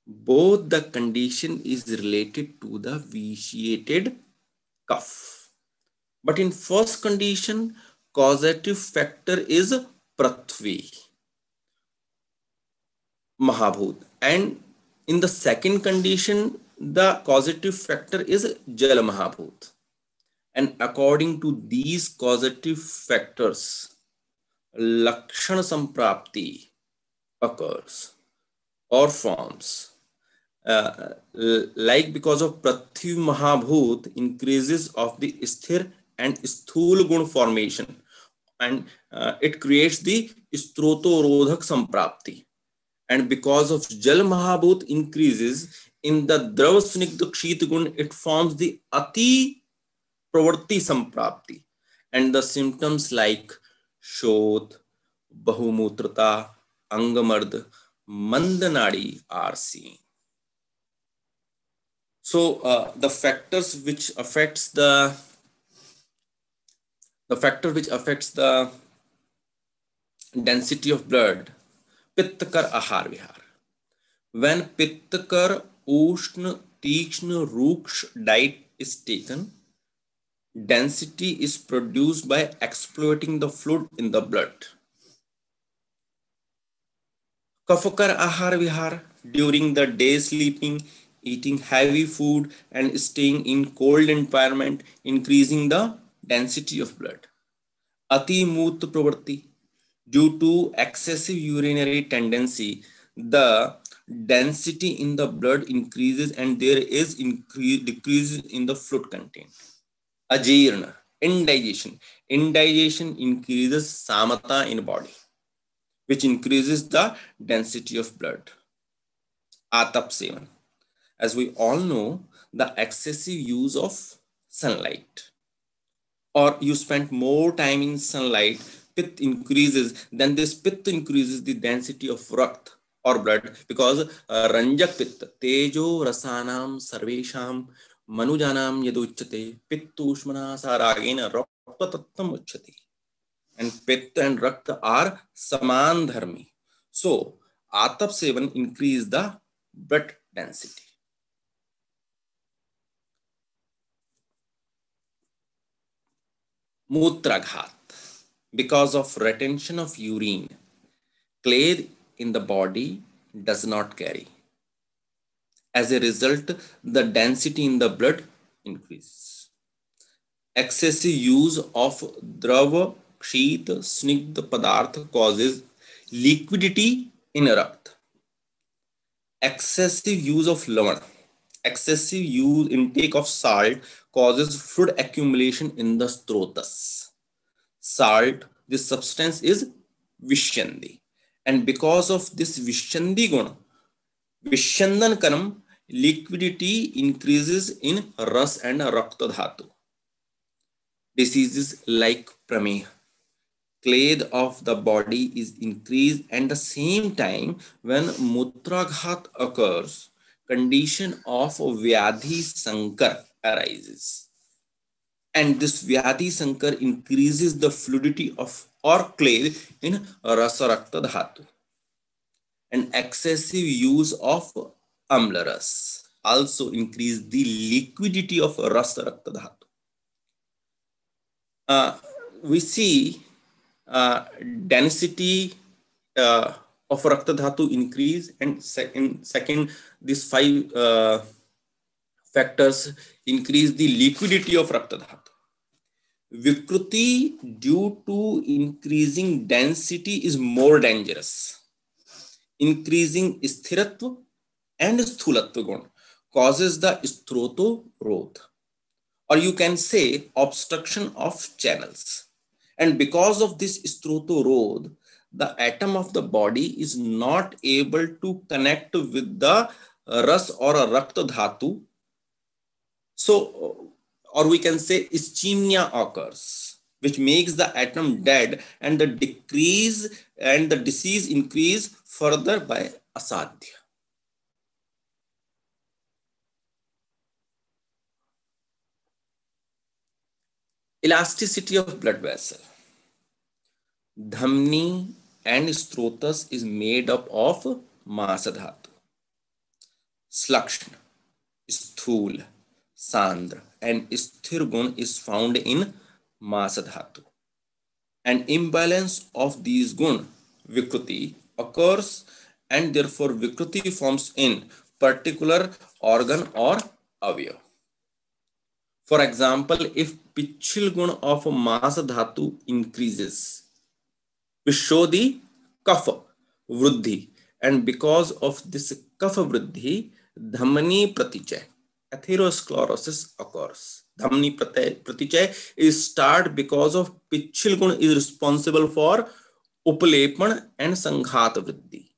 Both the condition is related to the vitiated cough. But in first condition, causative factor is Prithvi. Mahabhut. And in the second condition, the causative factor is Jal Mahabhut. And according to these causative factors, Lakshan Samprapti occurs or forms. Like because of Prithvi Mahabhut increases of the Sthir and Sthul Gun formation, and it creates the Strotorodhak Samprapti. And because of Jal Mahabhut increases in the Drav Snigdha Kshit Gun, it forms the Ati Pravarti Samprapti. And the symptoms like Shot, Bahumutrata, Angamard, Mandanadi are seen. So the factors which affects the factor which affects the density of blood, Pittakar Ahar Vihar. When Pittakar Ushna Tikshna Ruksh diet is taken, density is produced by exploiting the fluid in the blood. Kafakar Ahar Vihar, during the day sleeping, eating heavy food and staying in cold environment, increasing the density of blood. Ati Mut Pravarti, due to excessive urinary tendency, the density in the blood increases and there is decrease in the fluid content. Ajirna, indigestion. Indigestion increases samata in body, which increases the density of blood. Atap sevan. As we all know, the excessive use of sunlight, or you spend more time in sunlight, pith increases, then this pith increases the density of rakt or blood, because ranjak pitta tejo rasanam sarvesham manujanam yaduchyate pittushmana saragena raktatattam uchyate. And pitta and rakta are saman dharmi. So atap sevan increase the blood density. Mutraghat, because of retention of urine, clay in the body does not carry. As a result, the density in the blood increases. Excessive use of drava, kshit, snigdha padartha causes liquidity in rakt. Excessive use of lavan, excessive intake of salt causes fluid accumulation in the strotas. Salt, this substance is Vishyandi. And because of this Vishyandi guna, Vishyandan karam, liquidity increases in ras and rakta dhatu. Diseases like prameha, clay of the body is increased, and the same time when mutraghat occurs, condition of Vyadhi Sankar arises. And this Vyadhi Sankar increases the fluidity of or clay in rasa rakta dhatu. And excessive use of amlaras also increase the liquidity of rasa rakta dhatu. We see density of rakta dhatu increase, and second these 5 factors increase the liquidity of rakta dhatu. Vikruti due to increasing density is more dangerous. Increasing sthiratva and sthulatva gun causes the stroto rodh, or you can say obstruction of channels. And because of this stroto rodh, the atom of the body is not able to connect with the ras or a rakta dhatu. So, or we can say ischemia occurs, which makes the atom dead, and the decrease and the disease increase further by asadhya. Elasticity of blood vessel. Dhamni and strotas is made up of masadhatu. Slakshna, sthul, sandra, and sthir gun is found in masadhatu. An imbalance of these gun, vikruti, occurs, and therefore Vikruti forms in particular organ or avaya. For example, if pichil gun of Masa Dhatu increases, we show the kapha vruddhi, and because of this kapha vruddhi, dhamani pratichay, atherosclerosis occurs. Dhamani pratichay is start because of pichil gun is responsible for upalepan and sanghat vruddhi.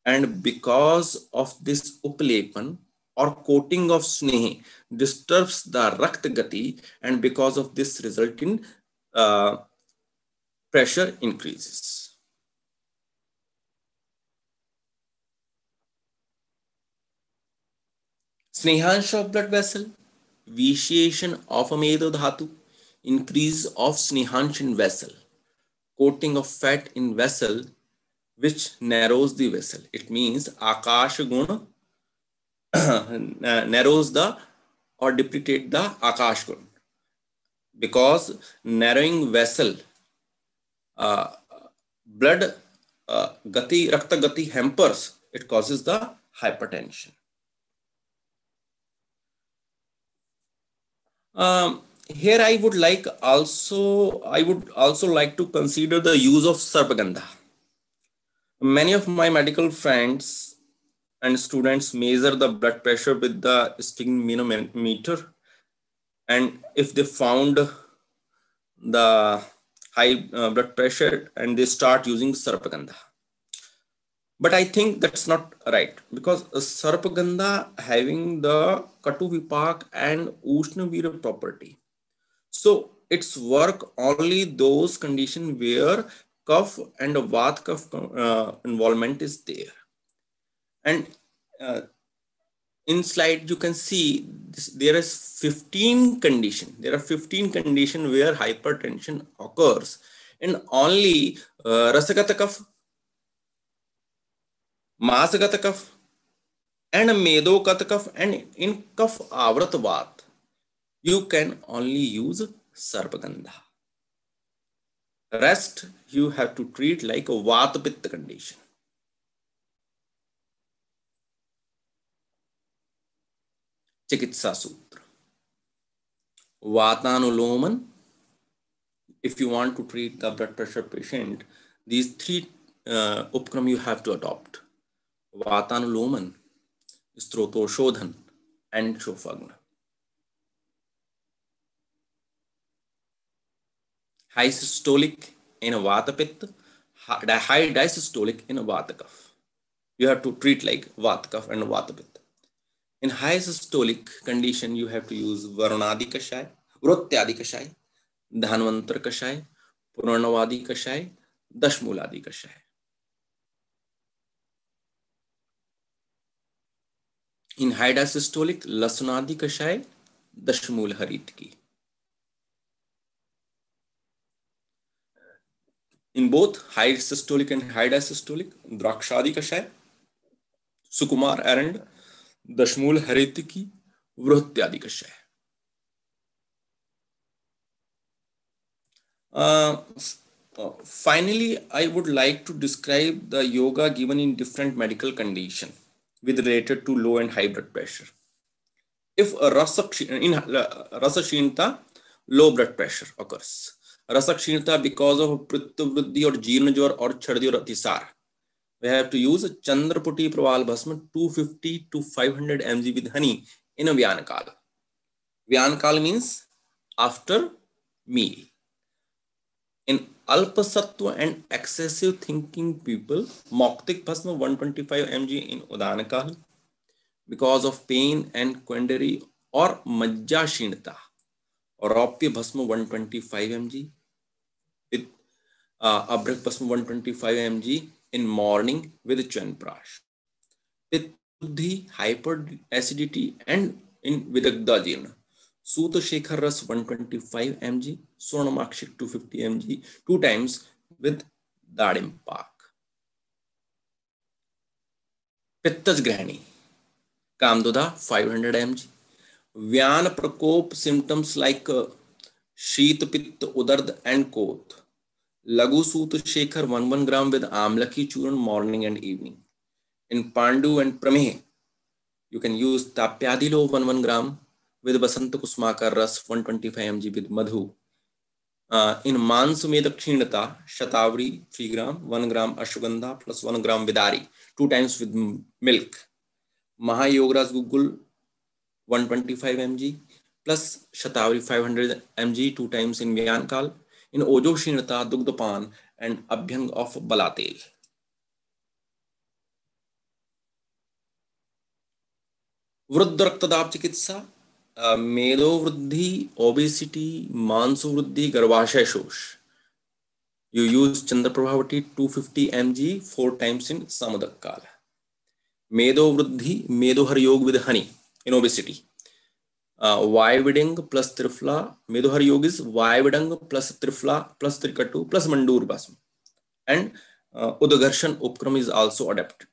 And because of this upalepan or coating of sneha disturbs the rakta gati, and because of this result in pressure increases. Snehansha of blood vessel, vitiation of a medo dhatu, increase of snehansha in vessel, coating of fat in vessel which narrows the vessel. It means akash guna narrows the or depreciate the akash gun, because narrowing vessel blood gati rakta gati hampers, it causes the hypertension. Here I would also like to consider the use of sarpagandha. Many of my medical friends and students measure the blood pressure with the sphygmomanometer, and if they found the high blood pressure, and they start using sarpagandha. But I think that's not right, because sarpagandha having the katu vipak and ushna vira property. So its work only those conditions where cough and vat cough involvement is there. And in slide you can see this, there is 15 condition. There are 15 conditions where hypertension occurs, and only rasagata cough, masagata cough, and medokata cough, and in cough avrat vat you can only use sarpagandha. Rest you have to treat like a vata pitta condition. Chikitsa Sutra. Vatanuloman. If you want to treat the blood pressure patient, these three upkram you have to adopt. Vatanuloman, Strotoshodhan, and Shofagna. High systolic in a vata pitta, high diastolic in a vata kapha. You have to treat like vata kapha and vata pitta. In high systolic condition, you have to use Varunadi Kashai, Vrutyadi Kashai, Dhanvantar Kashai, Purnavadi Kashai, Dashmuladi Kashai. In high diastolic, Lasunadi Kashai, Dashmul Haritki. In both high systolic and high diastolic, Drakshadi Kashai, Sukumar Arand, Dashmul Haritki, Vrutyadi Kashai. Finally, I would like to describe the yoga given in different medical conditions with related to low and high blood pressure. If a Rasaksheenta, low blood pressure occurs. Rasaksheenta because of Pritta Vruddhi or Jeernajwar or Chhardi or Atisar, we have to use Chandraputi Praval Bhasma 250 to 500 mg with honey in a Vyanakal. Vyanakal means after meal. In Alpasattva and excessive thinking people, Moktik Bhasma 125 mg in Udanakal. Because of pain and quandary or Majja Shinta, Ropya Bhasma 125 mg with Abrak Bhasma 125 mg in morning with Chanprash. With Buddhi, hyper acidity and in Vidagda Jirna. Suta Shekhar Ras 125 mg, Swarnamakshik 250 mg, 2 times with Dadim Pak. Pittaj Grahani, Kamdoda 500 mg. Vyana Prakop symptoms like Sheet Pitta Udard and Koth. Lagu Suta Shekhar 1 gram with Amlaki Churn morning and evening. In Pandu and Prameh, you can use Tapyadilo 1 gram with Basanta Kusmakar Ras 125 mg with Madhu. In Mansumeda Kshinata, Shatavari 3 gram, 1 gram Ashwagandha plus 1 gram Vidari, 2 times with milk. Mahayogras Gugul 125 mg plus Shatavari 500 mg, 2 times in Vyankal. In Ojo Kshinata, Dugdapan and Abhyang of Balatel. वृद्ध रक्तदाब चिकित्सा, मेदो वृद्धि, obesity, मांसो वृद्धि, गर्भाशय शोष. You use Chandraprabhavati 250 mg 4 times in Samudak Kala. Medo Vruddhi, Medo Har Yog with honey in obesity. Vaivadang plus Trifla, Medo Har Yog is Vaivadang plus Trifla plus Trikatu plus Mandur Basm. And Udagarshan Upkram is also adapted.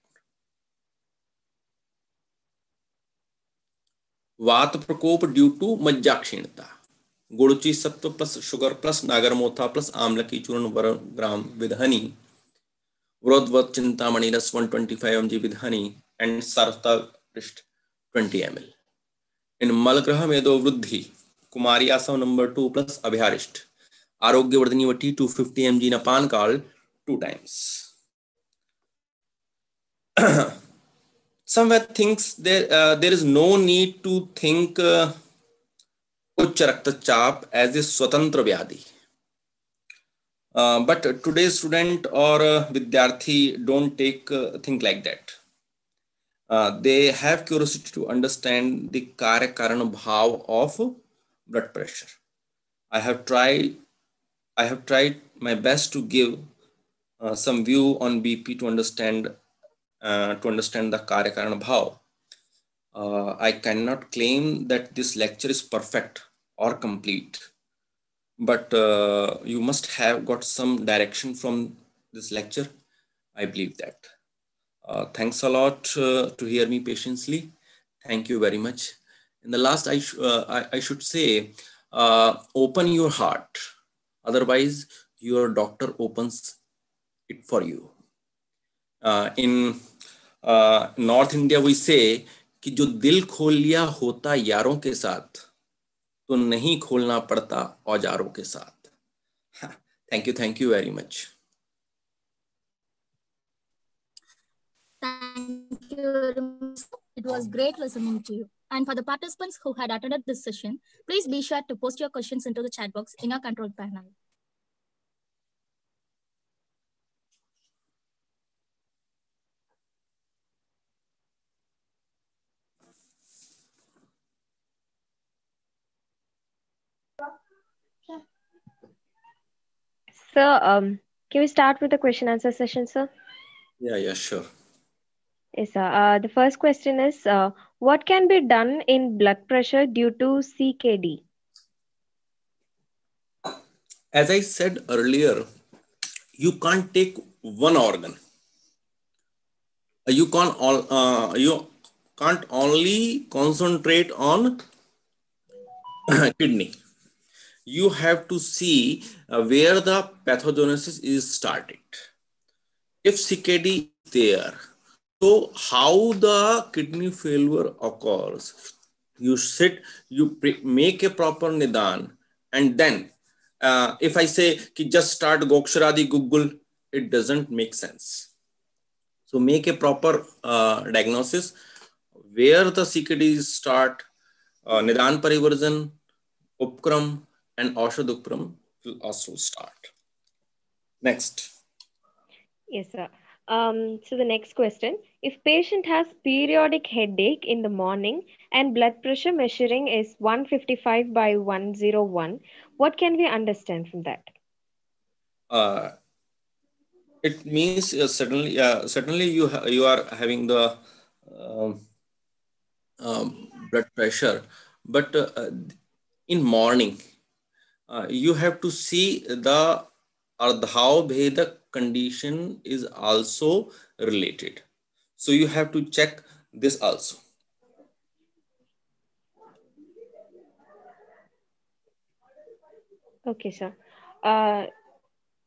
वात प्रकोप due to मज्जा क्षीणता, गुड़ची सत्व plus sugar plus nagarmotha plus आम्ल की चूर्ण 1 ग्राम with Honey. वृद्धवत Chintamani रस 125 mg with honey and sarvta prisht 20 ml. In malgrah medo vruddhi, kumari asam number 2 plus abhyarist, arogya vardhani vati 250 mg in a pan kal 2 times. Somewhere thinks there is no need to think उच्च रक्तचाप as a स्वतंत्र व्याधि. But today's student or vidyarthi don't think like that. They have curiosity to understand the karya karan bhav of blood pressure. I have tried my best to give some view on BP to understand the karya karan bhav. I cannot claim that this lecture is perfect or complete, but you must have got some direction from this lecture. I believe that. Thanks a lot to hear me patiently. Thank you very much. In the last, I should say, open your heart. Otherwise, your doctor opens it for you. In North India, we say कि जो दिल खोल लिया होता यारों के साथ, तो नहीं खोलना पड़ता औजारों के साथ. Thank you very much. Thank you very much. It was great listening to you. And for the participants who had attended this session, please be sure to post your questions into the chat box in our control panel. Sir, can we start with the question answer session, sir? Yeah, sure. Yes, sir. The first question is, what can be done in blood pressure due to CKD? As I said earlier, you can't take one organ. You can't only concentrate on kidney. You have to see where the pathogenesis is started. If CKD is there, so how the kidney failure occurs? You make a proper nidan, and then if I say just start Goksharadi Google, it doesn't make sense. So make a proper diagnosis where the CKD start, Nidan Parivarjan, Upkram, and Aushadupkram will also start. Next. Yes, sir. So the next question, if patient has periodic headache in the morning and blood pressure measuring is 155 by 101, what can we understand from that? It means certainly you are having the blood pressure, but in morning you have to see the Ardhav Bheda condition is also related. So you have to check this also. Okay, sir. The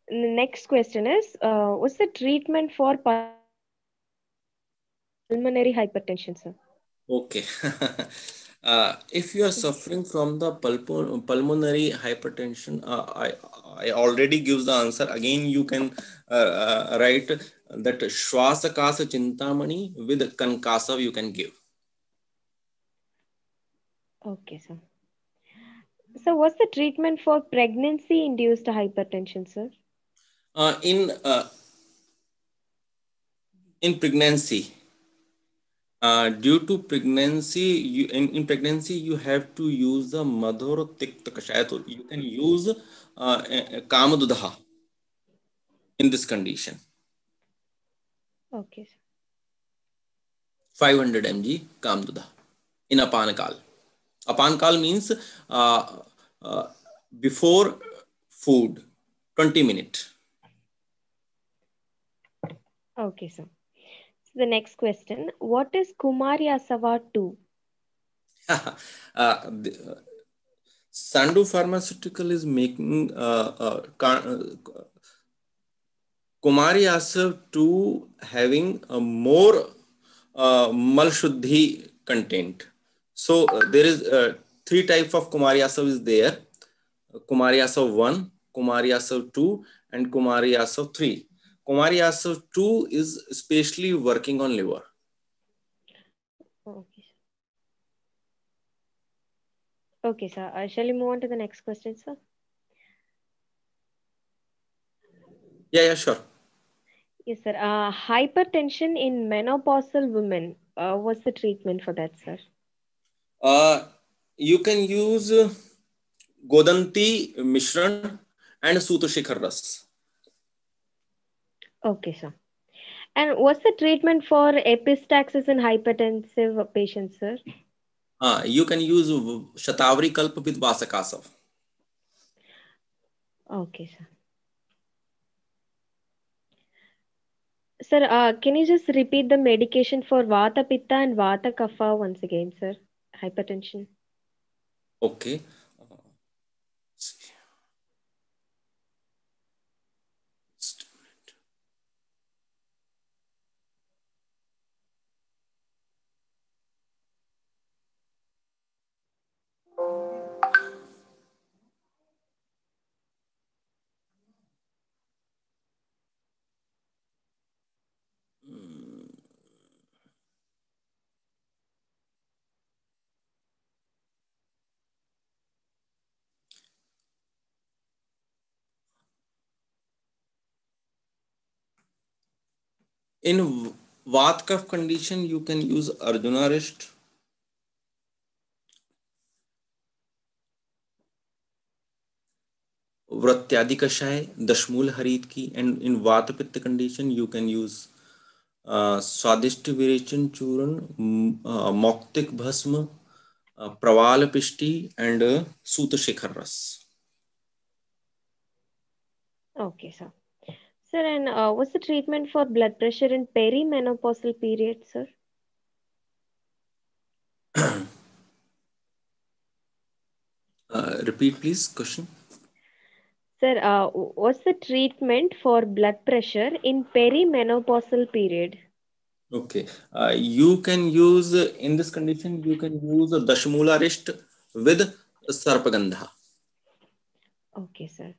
next question is, what's the treatment for pulmonary hypertension, sir? Okay. If you are suffering from the pulmonary hypertension, I already gives the answer. Again, you can write that Shwasakasa Chintamani with Kankasa you can give. Okay, sir. So what's the treatment for pregnancy-induced hypertension, sir? In pregnancy, due to pregnancy, in pregnancy you have to use the Madhur Tikta Kashaya. So you can use Kamadudha in this condition. Okay, sir. 500 mg Kamadudha in Apankal. Apankal means before food, 20 minutes. Okay, sir. So the next question, what is Kumaryasava 2? Sandu Pharmaceutical is making Kumaryasava 2 having a more Malshuddhi content. So there is 3 types of Kumaryasava is there. Kumaryasava 1, Kumaryasava 2 and Kumaryasava 3. Kumaryasava 2 is especially working on liver. Okay. Okay, sir. Shall we move on to the next question, sir? Yeah, sure. Yes, sir. Hypertension in menopausal women. What's the treatment for that, sir? You can use Godanti Mishran and Sutashikar Ras. Okay, sir. And what's the treatment for epistaxis in hypertensive patients, sir? You can use Shatavari Kalpa with Vasakasav. Okay, sir. Sir, can you just repeat the medication for Vata Pitta and Vata Kapha once again, sir? Hypertension. Okay. In Vat Kapha condition, you can use Arjuna Rest. Vratyadi Kashay, Dashmul Harit ki, and in Vata Pitta condition, you can use Swadishti Virachan Churan, Moktik Bhasma, Pravala Pishti, and Sutashikar Ras. Okay, sir. Sir, and what's the treatment for blood pressure in perimenopausal period, sir? Repeat, please, question. Sir, what's the treatment for blood pressure in perimenopausal period? Okay, you can use in this condition, you can use a Dashmula Rest with Sarpagandha. Okay, sir.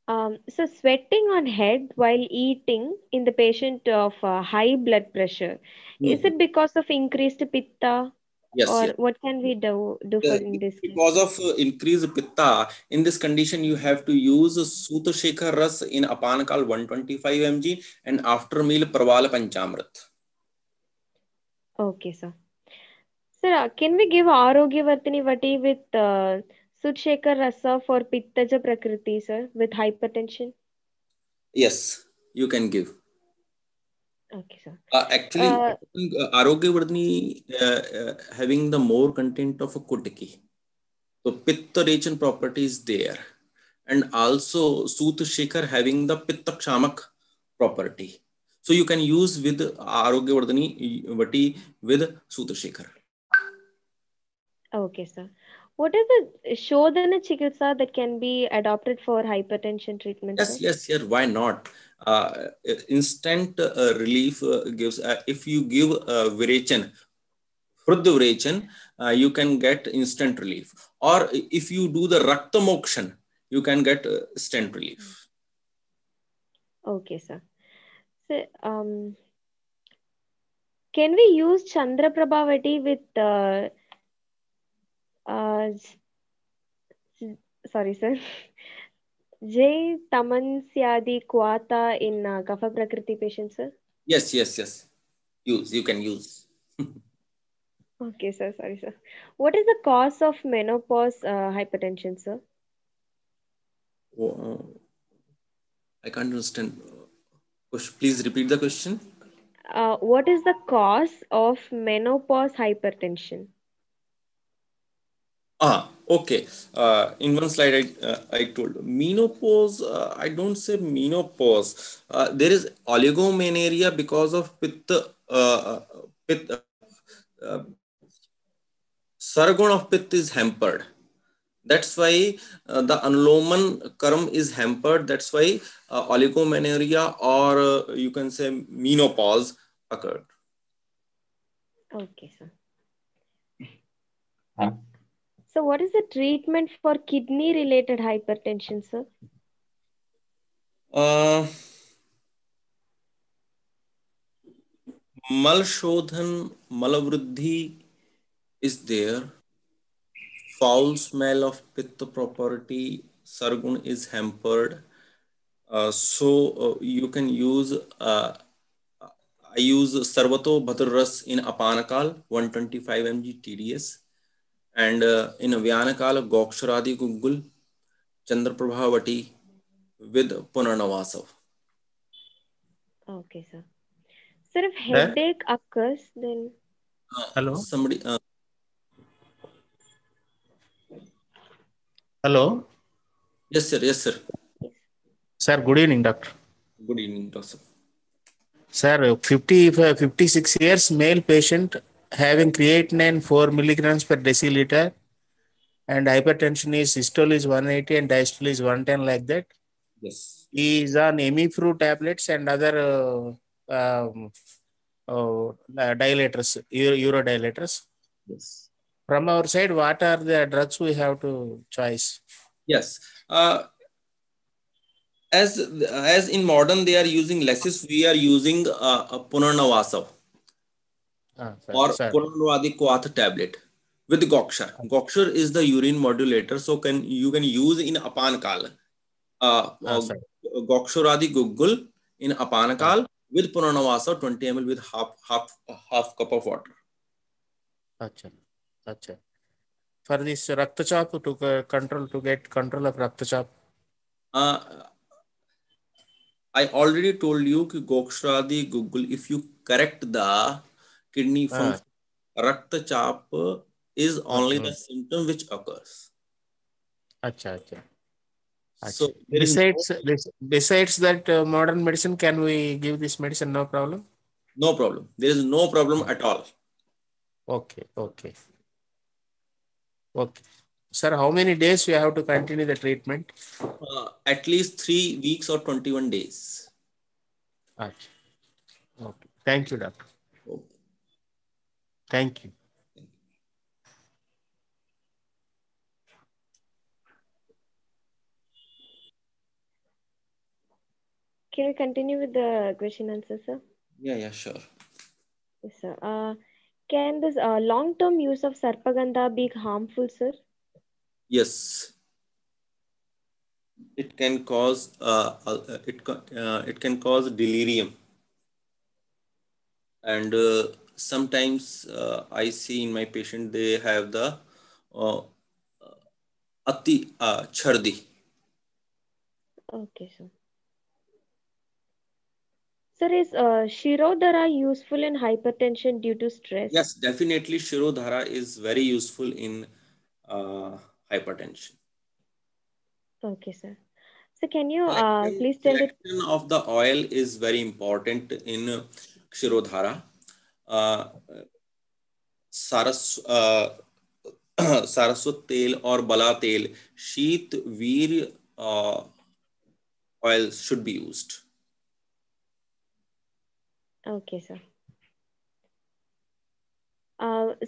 So sweating on head while eating in the patient of high blood pressure, is it because of increased pitta? Yes, Or yes. what can we do for in this case? Because of increased pitta, in this condition, you have to use Sutashikar Ras in Apankal 125 mg and after meal Pravala Panchamrit. Okay, sir. Sir, can we give Arogyavartini Vati with Sutshekar Rasa for Pittaja Prakriti, sir, with hypertension? Yes, you can give. Okay, sir. Actually, Arogyavardhani having the more content of a Kutiki. So Pitta Rechan property is there. And also Sutashikar having the Pitta Kshamak property. So you can use with Arogyavardhani Vati with Sutashikar. Okay, sir. What is the Shodhana Chikitsa that can be adopted for hypertension treatment, sir? Yes. Why not? Instant relief gives. If you give Virachan, Hrudya Virachan, you can get instant relief. Or if you do the Rakta Mokshan, you can get instant relief. Okay, sir. So, can we use Chandra Prabhavati with sorry, sir. Jay Tamansyadi Kwata in Kapha Prakriti patients, sir? Yes. You can use. Okay, sir. Sorry, sir. What is the cause of menopause hypertension, sir? I can't understand. Please repeat the question. What is the cause of menopause hypertension? Okay. In one slide, I told menopause. I don't say menopause. There is oligomenorrhea because of pitta. Uh, Sargon of Pitt is hampered. That's why the Anloman Karam is hampered. That's why oligomenorrhea or you can say menopause occurred. Okay, sir. So, what is the treatment for kidney-related hypertension, sir? Malshodhan, Malavruddhi is there. Foul smell of pitta property, Sargun is hampered. So you can use, I use Sarvato Bhadraras in Apanakal, 125 mg TDS. And in Vyanakal, Goksharadi Gugul, Chandraprabhavati with Punarnavasav. Okay, sir. Sir, if headache occurs, then... Hello? Somebody... Hello? Yes, sir. Yes, sir. Sir, good evening, doctor. Good evening, doctor. Sir, 56 years, male patient having creatinine 4 milligrams per deciliter and hypertension is systole is 180 and diastole is 110 like that. Yes. He is on Emifru tablets and other dilators, urodilators. Yes. From our side, what are the drugs we have to choice? Yes. As in modern, they are using Lesis. We are using Punarnavasav or Punarnavadi Quath tablet with Gokshar. Gokshar is the urine modulator, so you can use in Apankal. Goksharadi Gugul in Apanakal with Punarnavasav 20 ml with half cup of water. Achha. For this Raktachap to get control of Raktachap. I already told you that Gokshradi Google, if you correct the kidney function, Raktachap is only the symptom which occurs. Achha. So besides that modern medicine, can we give this medicine? No problem? No problem. There is no problem at all. Okay. Sir, how many days you have to continue the treatment? At least 3 weeks or 21 days. Achha. Okay. Thank you, doctor. Okay. Thank you. Can we continue with the question answer, sir? Yeah, sure. Yes, sir. Can this long-term use of Sarpagandha be harmful, sir? Yes. It can cause it can cause delirium, and sometimes I see in my patient they have the ati chardi. Okay, sir. Sir, is Shirodhara useful in hypertension due to stress? Yes, definitely Shirodhara is very useful in hypertension. Okay, sir. So can you please tell it? Selection of the oil is very important in Shirodhara. Saraswat tel or Bala tel, Sheet Veer oil should be used. Okay, sir.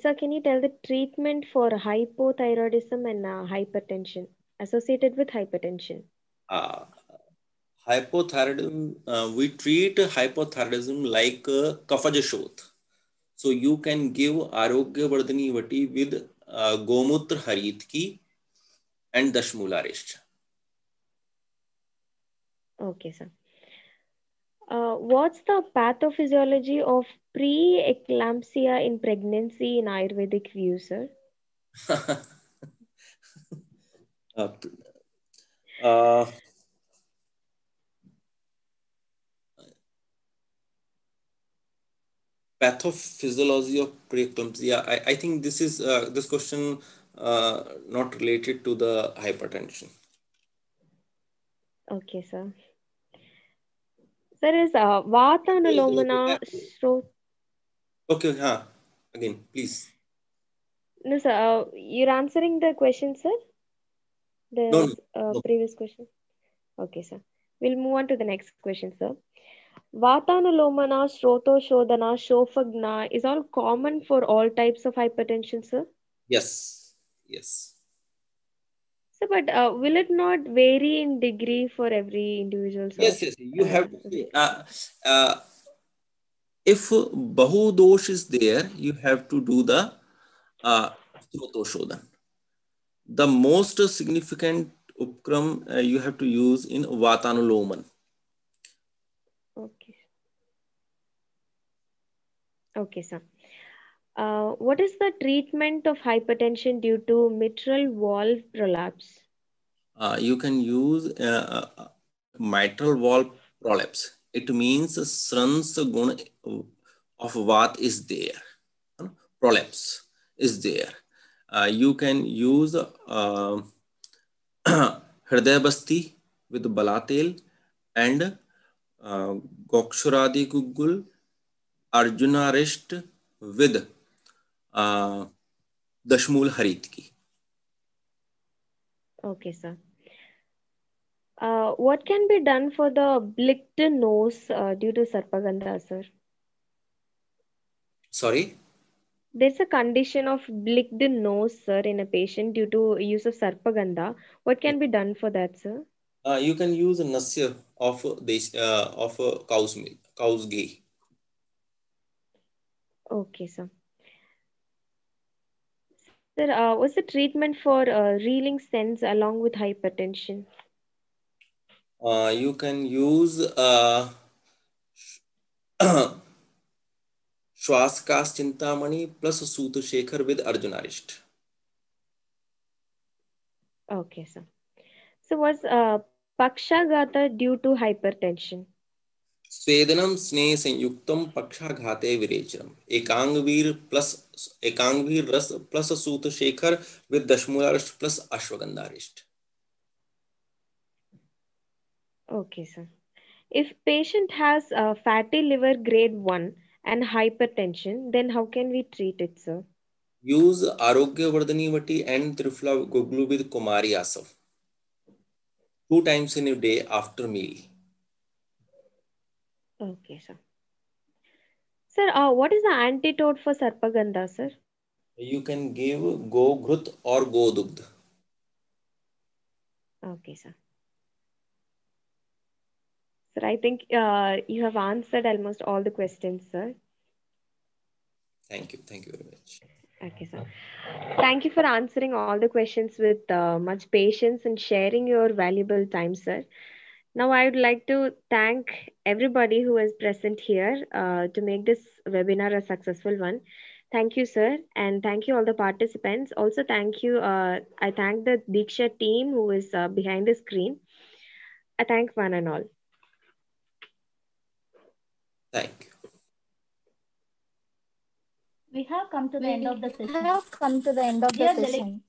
Sir, can you tell the treatment for hypothyroidism and hypertension associated with hypertension? Hypothyroidism, we treat hypothyroidism like Kafajashot. So you can give Arogya Vardhani Vati with Gomutra Haritki and Dashmoolarishta. Okay, sir. What's the pathophysiology of pre-eclampsia in pregnancy in Ayurvedic view, sir? Pathophysiology of preeclampsia. I think this is this question not related to the hypertension. Okay, sir. Sir, is Vata Anulomana Shrot? Okay, again, please. No, sir. You're answering the question, sir? The No. previous question? Okay, sir. We'll move on to the next question, sir. Vatanulomana, Shroto Shodhana, Shofagna is all common for all types of hypertension, sir? Yes. Yes. So, but will it not vary in degree for every individual, sir? Yes, yes. You have to say, if Bahu dosh is there, you have to do the Shroto Shodhan. The most significant upkram you have to use in Vatanuloman. Okay. Okay, sir. What is the treatment of hypertension due to mitral valve prolapse? You can use mitral valve prolapse. It means Srans gun of Vat is there. Prolapse is there. You can use Hriday Basti with Balatel and Gokshuradi Gugul Arjuna Rest with Dashmul Haritki. Okay, sir. What can be done for the blicked nose due to Sarpagandha, sir? Sorry? There's a condition of blicked nose, sir, in a patient due to use of Sarpagandha. What can be done for that, sir? You can use a nasya of cow's milk, cow's ghee. Okay, sir. Sir, what's the treatment for reeling sense along with hypertension? You can use Shwaskas Chintamani plus Suta Shekhar with Arjunarist. Okay, sir. So what's Pakshagata due to hypertension? Swedanam Sne Sanyuktam Pakshaghate Virecham. Ekangvir Ras plus Suta Shekhar with Dashmularist plus Ashwagandharist. Okay, sir. If patient has fatty liver grade 1 and hypertension, then how can we treat it, sir? Use Arogya Vardhani Vati and Trifla Goglu with Kumari Asaf 2 times in a day after meal. Okay, sir. Sir, what is the antidote for Sarpagandha, sir? You can give Go Ghrut or Go Dugdh. Okay, sir. Sir, I think you have answered almost all the questions, sir. Thank you. Thank you very much. Okay, sir. Thank you for answering all the questions with much patience and sharing your valuable time, sir. Now, I would like to thank everybody who is present here to make this webinar a successful one. Thank you, sir. And thank you all the participants. Also, thank you. I thank the Diksha team who is behind the screen. I thank one and all. Thank you. We have come to the end of the session.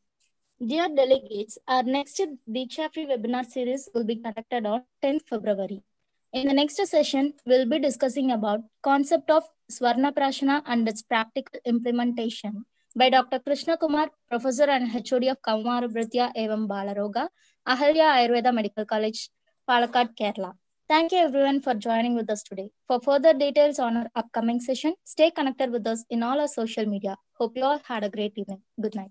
Dear delegates, our next Diksha Free webinar series will be conducted on 10th February. In the next session, we'll be discussing about concept of Swarna Prashana and its practical implementation by Dr. Krishna Kumar, Professor and HOD of Kaumarabhritya Evam Balaroga, Ahalya Ayurveda Medical College, Palakkad, Kerala. Thank you everyone for joining with us today. For further details on our upcoming session, stay connected with us in all our social media. Hope you all had a great evening. Good night.